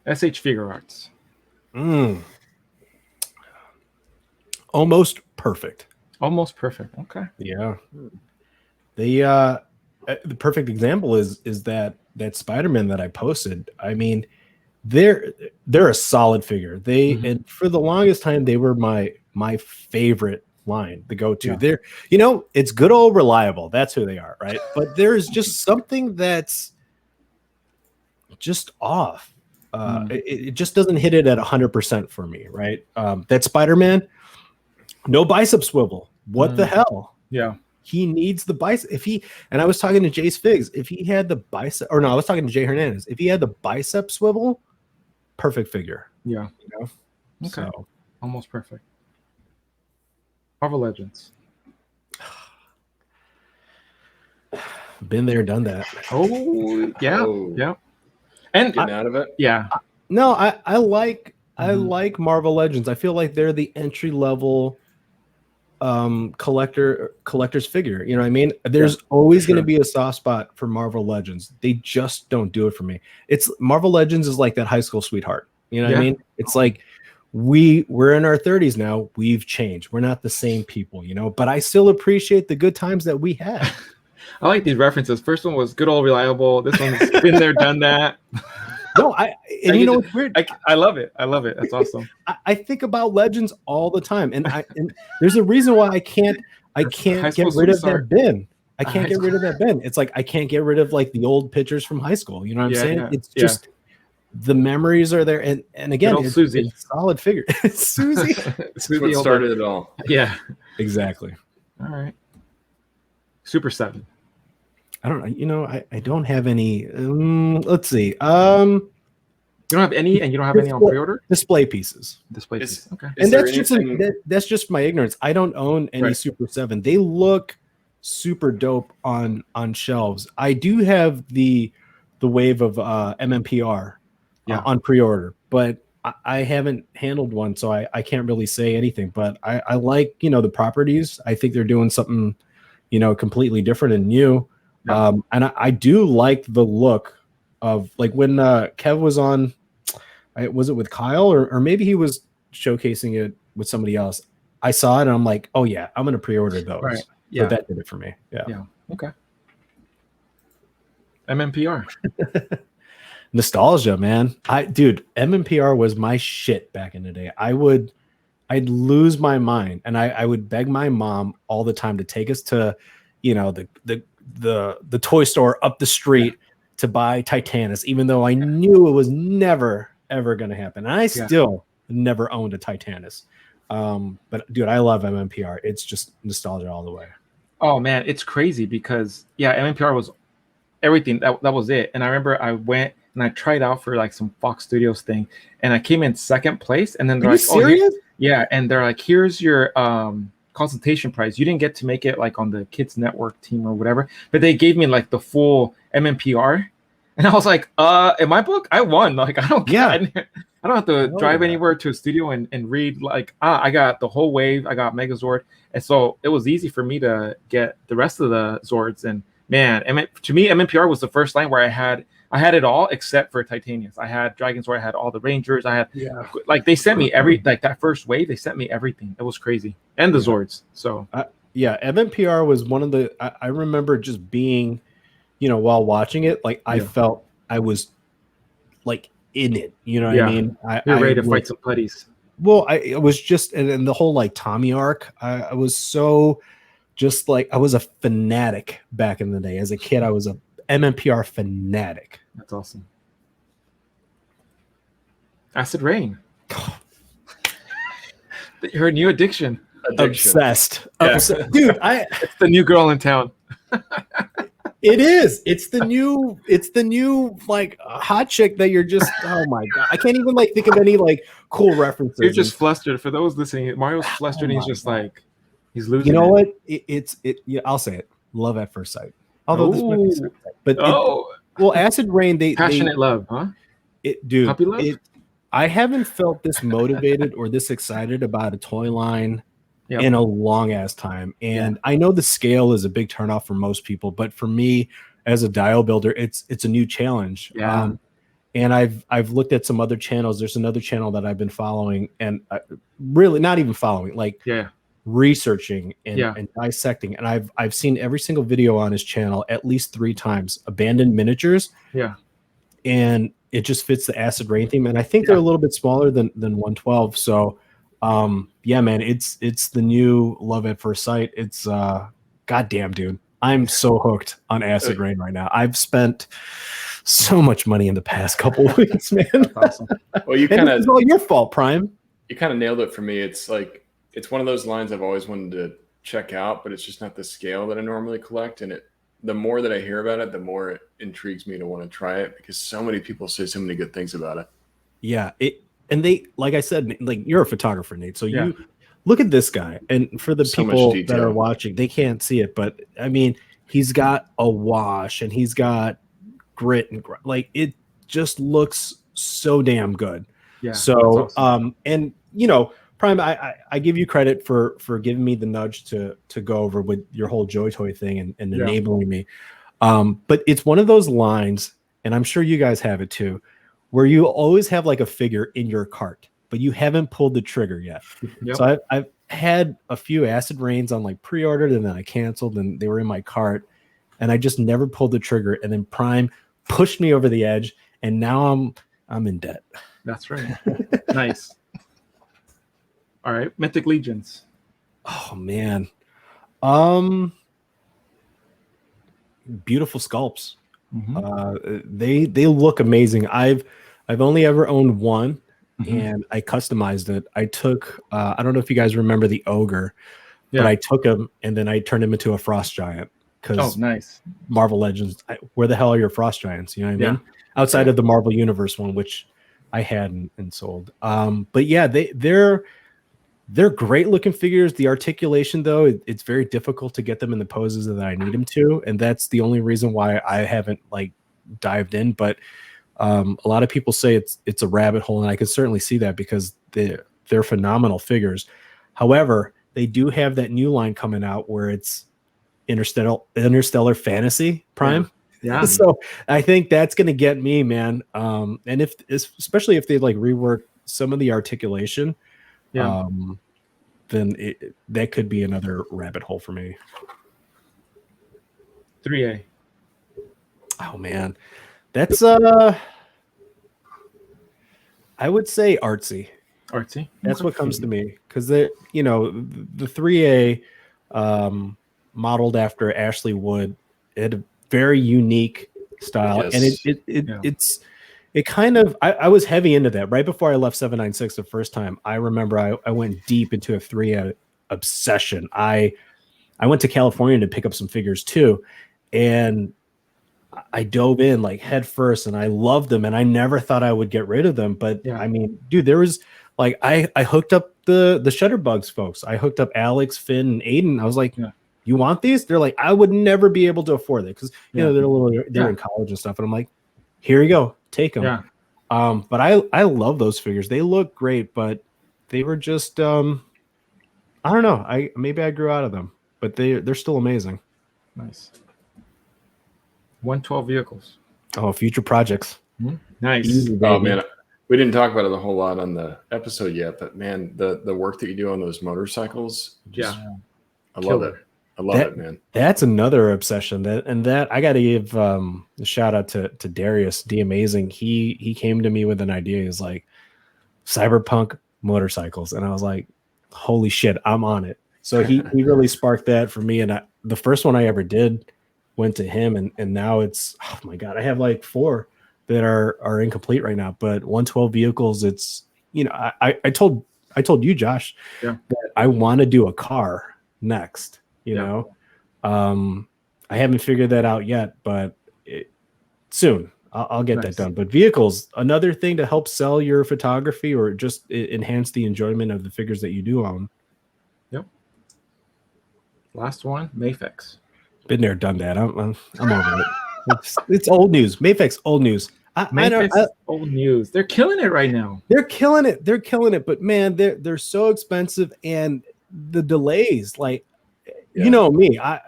Speaker 2: SH Figure Arts.
Speaker 4: Almost perfect.
Speaker 2: Almost perfect. Okay.
Speaker 4: Yeah. The perfect example is that Spider-Man that I posted. I mean, they're a solid figure. And for the longest time they were my favorite line, the go-to.
Speaker 2: Yeah.
Speaker 4: They're, it's good old reliable. That's who they are, right? But there's just something that's just off. It just doesn't hit it at 100% for me, right? That Spider-Man, no bicep swivel. What the hell?
Speaker 2: Yeah.
Speaker 4: He needs the bicep. And I was talking to Jace Figs, if he had the bicep, or no, I was talking to Jay Hernandez. If he had the bicep swivel, perfect figure.
Speaker 2: Yeah. Okay.
Speaker 4: So,
Speaker 2: Almost perfect. Marvel Legends.
Speaker 4: been there, done that.
Speaker 2: Oh, yeah.
Speaker 3: Oh.
Speaker 2: Yeah. And
Speaker 3: Getting out of it?
Speaker 2: yeah.
Speaker 4: No, I like Marvel Legends. I feel like they're the entry level collector's figure. You know what I mean? There's always going to be a soft spot for Marvel Legends. They just don't do it for me. It's Marvel Legends is like that high school sweetheart. You know what I mean? It's like we're in our 30s now. We've changed. We're not the same people, but I still appreciate the good times that we had.
Speaker 2: I like these references. First one was good old reliable. This one's been there, done that.
Speaker 4: No, it's weird.
Speaker 2: I love it. I love it. That's awesome.
Speaker 4: I think about Legends all the time, and there's a reason why I can't get rid of that bin. I can't get rid of that bin. It's like I can't get rid of like the old pictures from high school. You know what I'm saying?
Speaker 2: Yeah,
Speaker 4: it's just the memories are there, and again, it's a solid figure. It's Susie.
Speaker 3: That's what started it all.
Speaker 2: Yeah,
Speaker 4: exactly.
Speaker 2: All right. Super 7.
Speaker 4: I don't know. I don't have any. Let's see.
Speaker 2: You don't have any, and you don't have any on pre-order.
Speaker 4: Display pieces.
Speaker 2: Display pieces. Okay.
Speaker 4: And that's just my ignorance. I don't own any Super 7. They look super dope on shelves. I do have the wave of MMPR on pre-order, but I haven't handled one, so I can't really say anything. But I like the properties. I think they're doing something completely different and new. And I do like the look of like when Kev was on, was it with Kyle or maybe he was showcasing it with somebody else. I saw it and I'm like, oh yeah, I'm gonna pre-order those.
Speaker 2: Right. Yeah,
Speaker 4: but that did it for me.
Speaker 2: Yeah. Okay. MMPR.
Speaker 4: Nostalgia, man. MMPR was my shit back in the day. I'd lose my mind, and I would beg my mom all the time to take us to, the toy store up the street to buy Titanus, even though I knew it was never ever going to happen. And I still never owned a Titanus. But dude, I love MMPR. It's just nostalgia all the way.
Speaker 2: Oh man, it's crazy because MMPR was everything. That was it. And I remember I went and I tried out for like some Fox Studios thing, and I came in second place. And then they're like,
Speaker 4: serious?
Speaker 2: And they're like, here's your consultation price. You didn't get to make it like on the Kids Network team or whatever, but they gave me like the full MMPR, and I was like, in my book, I won. Like, I don't care. I don't have to drive anywhere to a studio and read. Like, I got the whole wave. I got Megazord, and so it was easy for me to get the rest of the Zords. And man, to me, MMPR was the first line where I had I had it all except for Titanius. I had Dragon Sword. I had all the Rangers. I had
Speaker 4: Yeah.
Speaker 2: like they sent me like that first wave. They sent me everything. It was crazy, and the Zords. So
Speaker 4: Yeah, MMPR was one of the. I remember just being, while watching it, like I felt I was like in it. You know what I mean?
Speaker 2: You're ready to fight some putties.
Speaker 4: Well, it was just, and the whole like Tommy arc. I was so just like I was a fanatic back in the day. As a kid, I was a MMPR fanatic.
Speaker 2: That's awesome. Acid Rain. Her new addiction.
Speaker 4: Obsessed.
Speaker 2: Yeah.
Speaker 4: Obsessed. Dude,
Speaker 2: it's the new girl in town.
Speaker 4: It is. It's the new like hot chick that you're just, oh my God. I can't even like think of any like cool references.
Speaker 2: You're just flustered. For those listening, Mario's flustered and he's just like he's losing.
Speaker 4: You know what? Yeah, I'll say it. Love at first sight. Although this might be certain, but well, Acid Rain,
Speaker 2: passionate love, huh?
Speaker 4: Dude,
Speaker 2: puppy love?
Speaker 4: I haven't felt this motivated or this excited about a toy line in a long ass time. And I know the scale is a big turnoff for most people, but for me as a dial builder, it's a new challenge.
Speaker 2: Yeah.
Speaker 4: And I've looked at some other channels. There's another channel that I've been following and really not even following, like researching and dissecting. And I've seen every single video on his channel at least 3 times. Abandoned miniatures.
Speaker 2: Yeah.
Speaker 4: And it just fits the Acid Rain theme. And I think they're a little bit smaller than 112. So yeah, man, it's the new love at first sight. It's goddamn, dude. I'm so hooked on Acid Rain right now. I've spent so much money in the past couple of weeks, man. That's
Speaker 3: awesome. Well,
Speaker 4: it's all your fault, Prime.
Speaker 3: You kind of nailed it for me. It's like it's one of those lines I've always wanted to check out, but it's just not the scale that I normally collect. And the more that I hear about it, the more it intrigues me to want to try it because so many people say so many good things about it.
Speaker 4: Yeah, and they, like I said, like you're a photographer, Nate. So you look at this guy, and for the people that are watching, they can't see it, but I mean, he's got a wash and he's got grit and like it just looks so damn good. Yeah. So awesome. And Prime, I give you credit for giving me the nudge to go over with your whole Joy Toy thing and enabling me. But it's one of those lines, and I'm sure you guys have it too, where you always have like a figure in your cart, but you haven't pulled the trigger yet. Yep. So I've had a few Acid Rains on like pre-ordered, and then I canceled, and they were in my cart, and I just never pulled the trigger. And then Prime pushed me over the edge, and now I'm in debt.
Speaker 2: That's right. Nice. All right, Mythic Legions.
Speaker 4: Oh man, beautiful sculpts. Mm-hmm. They look amazing. I've only ever owned one, and I customized it. I took I don't know if you guys remember the ogre, but I took him and then I turned him into a frost giant because
Speaker 2: nice.
Speaker 4: Marvel Legends. Where the hell are your frost giants? You know what I mean? Outside of the Marvel Universe one, which I had and sold. But yeah, they're great looking figures. The articulation, though, it's very difficult to get them in the poses that I need them to, and that's the only reason why I haven't like dived in. But a lot of people say it's a rabbit hole, and I can certainly see that because they're phenomenal figures. However, they do have that new line coming out where it's interstellar fantasy Prime. Yeah. So I think that's going to get me, man. And especially if they like rework some of the articulation. Then that could be another rabbit hole for me.
Speaker 2: 3A.
Speaker 4: Oh man, that's I would say artsy.
Speaker 2: Artsy.
Speaker 4: That's what comes to me because the 3A modeled after Ashley Wood. It had a very unique style, and it kind of I was heavy into that right before I left 796 the first time. I remember I went deep into a 3A obsession. I went to California to pick up some figures too, and I dove in like head first, and I loved them, and I never thought I would get rid of them. But I mean, dude, there was like I hooked up the Shutterbugs folks. I hooked up Alex, Finn, and Aiden. I was like, you want these? They're like, I would never be able to afford it because they're in college and stuff. And I'm like, here you go. Take them. Yeah. But I love those figures. They look great, but they were just I don't know. Maybe I grew out of them, but they're still amazing.
Speaker 2: Nice. 112 vehicles.
Speaker 4: Oh, future projects.
Speaker 2: Nice.
Speaker 4: Easy,
Speaker 3: Oh
Speaker 4: baby.
Speaker 3: man, we didn't talk about it a whole lot on the episode yet, but man, the work that you do on those motorcycles, just I love it.
Speaker 2: Killer.
Speaker 3: I love it, man.
Speaker 4: That's another obsession. That I got to give a shout out to Darius D Amazing. He came to me with an idea. He's like, cyberpunk motorcycles, and I was like, holy shit, I'm on it. So he really sparked that for me. And the first one I ever did went to him, and now it's, oh my god, I have like 4 that are incomplete right now. But 112 vehicles, it's, you know, I told you, Josh, that I want to do a car next. You know, I haven't figured that out yet, but soon I'll get that done. But vehicles, another thing to help sell your photography or just enhance the enjoyment of the figures that you do own.
Speaker 2: Yep. Last one, Mafex.
Speaker 4: Been there, done that. I'm over it. It's old news. Mafex, old news.
Speaker 2: Old news. They're killing it right now.
Speaker 4: They're killing it. They're killing it. But man, they're so expensive, and the delays, like, you know me, I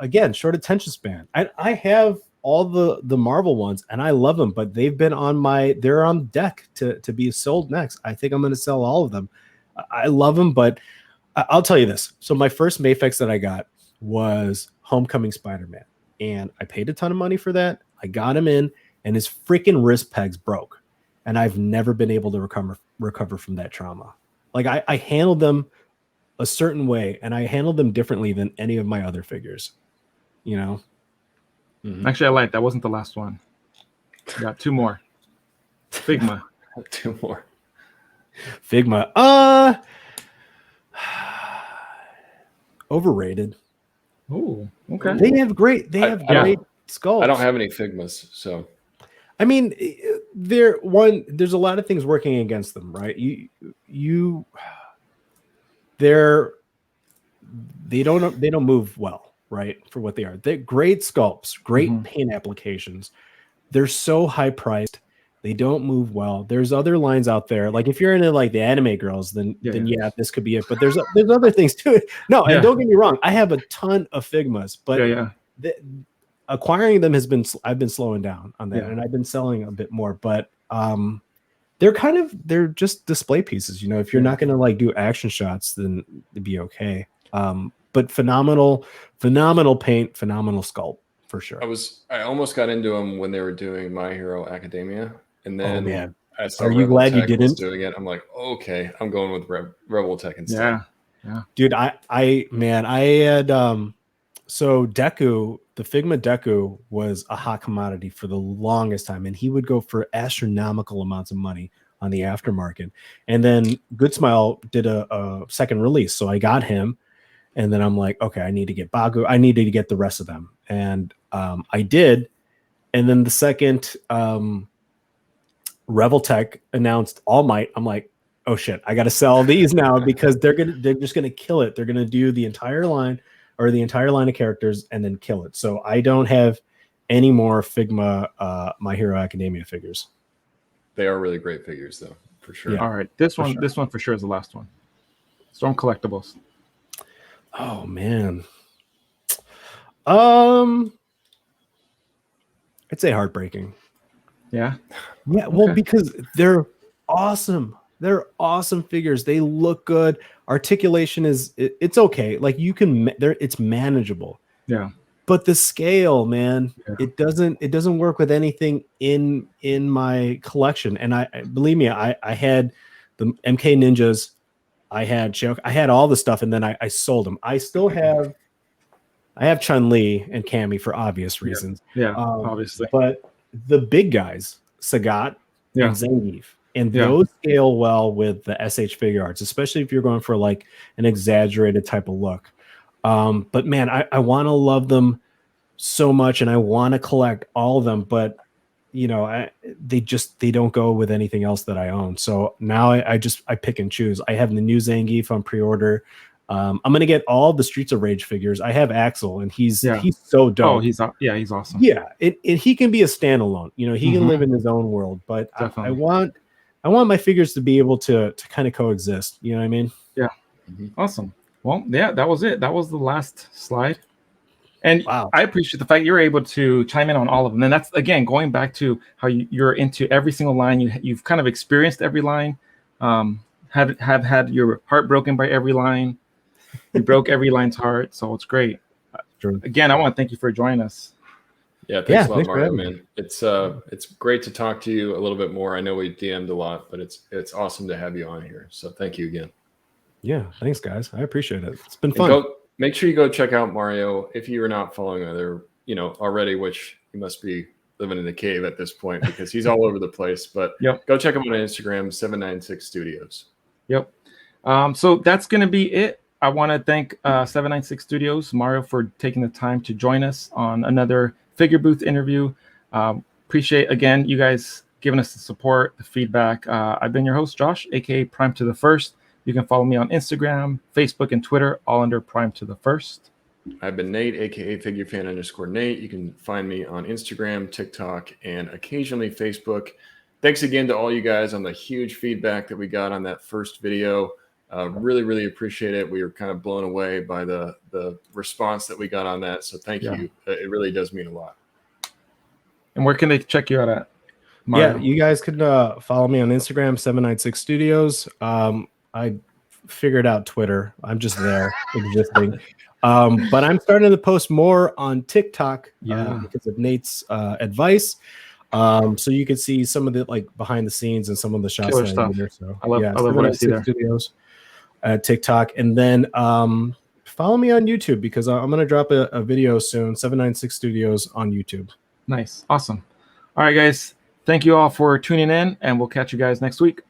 Speaker 4: again, short attention span. I have all the Marvel ones, and I love them, but they're on deck to be sold next. I think I'm going to sell all of them. I love them, but I'll tell you this. So my first Mafex that I got was Homecoming Spider-Man, and I paid a ton of money for that. I got him in, and his freaking wrist pegs broke, and I've never been able to recover from that trauma. Like I handled them a certain way, and I handled them differently than any of my other figures, you know.
Speaker 2: Actually, I lied. That wasn't the last one. Got 2 more. Figma.
Speaker 3: 2 more.
Speaker 4: Figma. Overrated.
Speaker 2: Oh, okay.
Speaker 4: They have great skulls.
Speaker 3: I don't have any Figmas, so
Speaker 4: I mean, there's a lot of things working against them, right? They don't move well, right? For what they are. They're great sculpts, great paint applications. They're so high priced. They don't move well. There's other lines out there. Like if you're into like the anime girls, then this could be it. But there's other things too. No, and don't get me wrong, I have a ton of Figmas, but acquiring them I've been slowing down on that, and I've been selling a bit more. But they're just display pieces. You know, if you're not going to like do action shots, then it'd be okay. But phenomenal paint, phenomenal sculpt for sure.
Speaker 3: I almost got into them when they were doing My Hero Academia, and then I saw
Speaker 4: Are you glad you didn't?
Speaker 3: Doing it. I'm like, okay, I'm going with Rebel Tech instead.
Speaker 2: Yeah,
Speaker 4: dude, I had so Deku, the Figma Deku was a hot commodity for the longest time, and he would go for astronomical amounts of money on the aftermarket. And then Good Smile did a second release, so I got him, and then I'm like, okay, I need to get Bagu. I needed to get the rest of them, and I did. And then the second Reveltech announced All Might, I'm like, oh shit, I got to sell these now because they're just gonna kill it. They're gonna do the entire line of characters and then kill it. So I don't have any more Figma My Hero Academia figures.
Speaker 3: They are really great figures, though, for sure.
Speaker 2: Yeah. All right, this one for sure is the last one. Storm Collectibles.
Speaker 4: Oh man, I'd say heartbreaking.
Speaker 2: Yeah.
Speaker 4: Well, because they're awesome. They're awesome figures. They look good. Articulation it's okay. Like it's manageable.
Speaker 2: Yeah.
Speaker 4: But the scale, man, it doesn't work with anything in my collection. And I believe me, I had the MK Ninjas, I had all the stuff, and then I sold them. I still have Chun-Li and Cammy for obvious reasons.
Speaker 2: Yeah, obviously.
Speaker 4: But the big guys, Sagat and Zangief, and those scale well with the SH figure arts, especially if you're going for like an exaggerated type of look. But man, I want to love them so much, and I want to collect all of them, but you know, they don't go with anything else that I own. So now I pick and choose. I have the new Zangief on pre-order. I'm gonna get all the Streets of Rage figures. I have Axel, and he's so dope.
Speaker 2: Oh, he's awesome.
Speaker 4: Yeah, he can be a standalone. You know, he can live in his own world. But I want my figures to be able to kind of coexist. You know what I mean?
Speaker 2: Yeah. Awesome. Well, yeah, that was it. That was the last slide. And
Speaker 4: Wow.
Speaker 2: I appreciate the fact you're able to chime in on all of them. And that's, again, going back to how you're into every single line. You've kind of experienced every line, have had your heart broken by every line. You broke every line's heart. So it's great.
Speaker 4: True.
Speaker 2: Again, I want to thank you for joining us.
Speaker 3: Yeah, thanks a lot,
Speaker 4: thanks for
Speaker 3: Mario,
Speaker 4: having me.
Speaker 3: man. It's great to talk to you a little bit more. I know we DM'd a lot, but it's awesome to have you on here. So thank you again.
Speaker 4: Yeah, thanks, guys. I appreciate it. It's been
Speaker 3: And
Speaker 4: fun.
Speaker 3: make sure you go check out Mario if you are not following other, already, which you must be living in a cave at this point because he's all over the place. But
Speaker 2: Yep.
Speaker 3: Go check him on Instagram, 796Studios.
Speaker 2: Yep. So that's going to be it. I want to thank 796 Studios, Mario, for taking the time to join us on another Figure Booth interview. Appreciate, again, you guys giving us the support, the feedback. I've been your host, Josh, aka Prime to the First. You can follow me on Instagram, Facebook, and Twitter, all under Prime to the First.
Speaker 3: I've been Nate, aka FigureFan_Nate. You can find me on Instagram, TikTok, and occasionally Facebook. Thanks again to all you guys on the huge feedback that we got on that first video. Really, really appreciate it. We were kind of blown away by the response that we got on that. So thank you. It really does mean a lot.
Speaker 2: And where can they check you out at, Mario?
Speaker 4: Yeah, you guys can follow me on Instagram, 796Studios. I figured out Twitter. I'm just there existing. But I'm starting to post more on TikTok because of Nate's advice. So you can see some of the behind the scenes and some of the shots
Speaker 2: Killer
Speaker 4: that
Speaker 2: stuff.
Speaker 4: I do there. So
Speaker 2: I love what I see there.
Speaker 4: Studios at TikTok, and then follow me on YouTube because I'm going to drop a video soon. 796 Studios on YouTube.
Speaker 2: Nice, awesome. All right, guys. Thank you all for tuning in, and we'll catch you guys next week.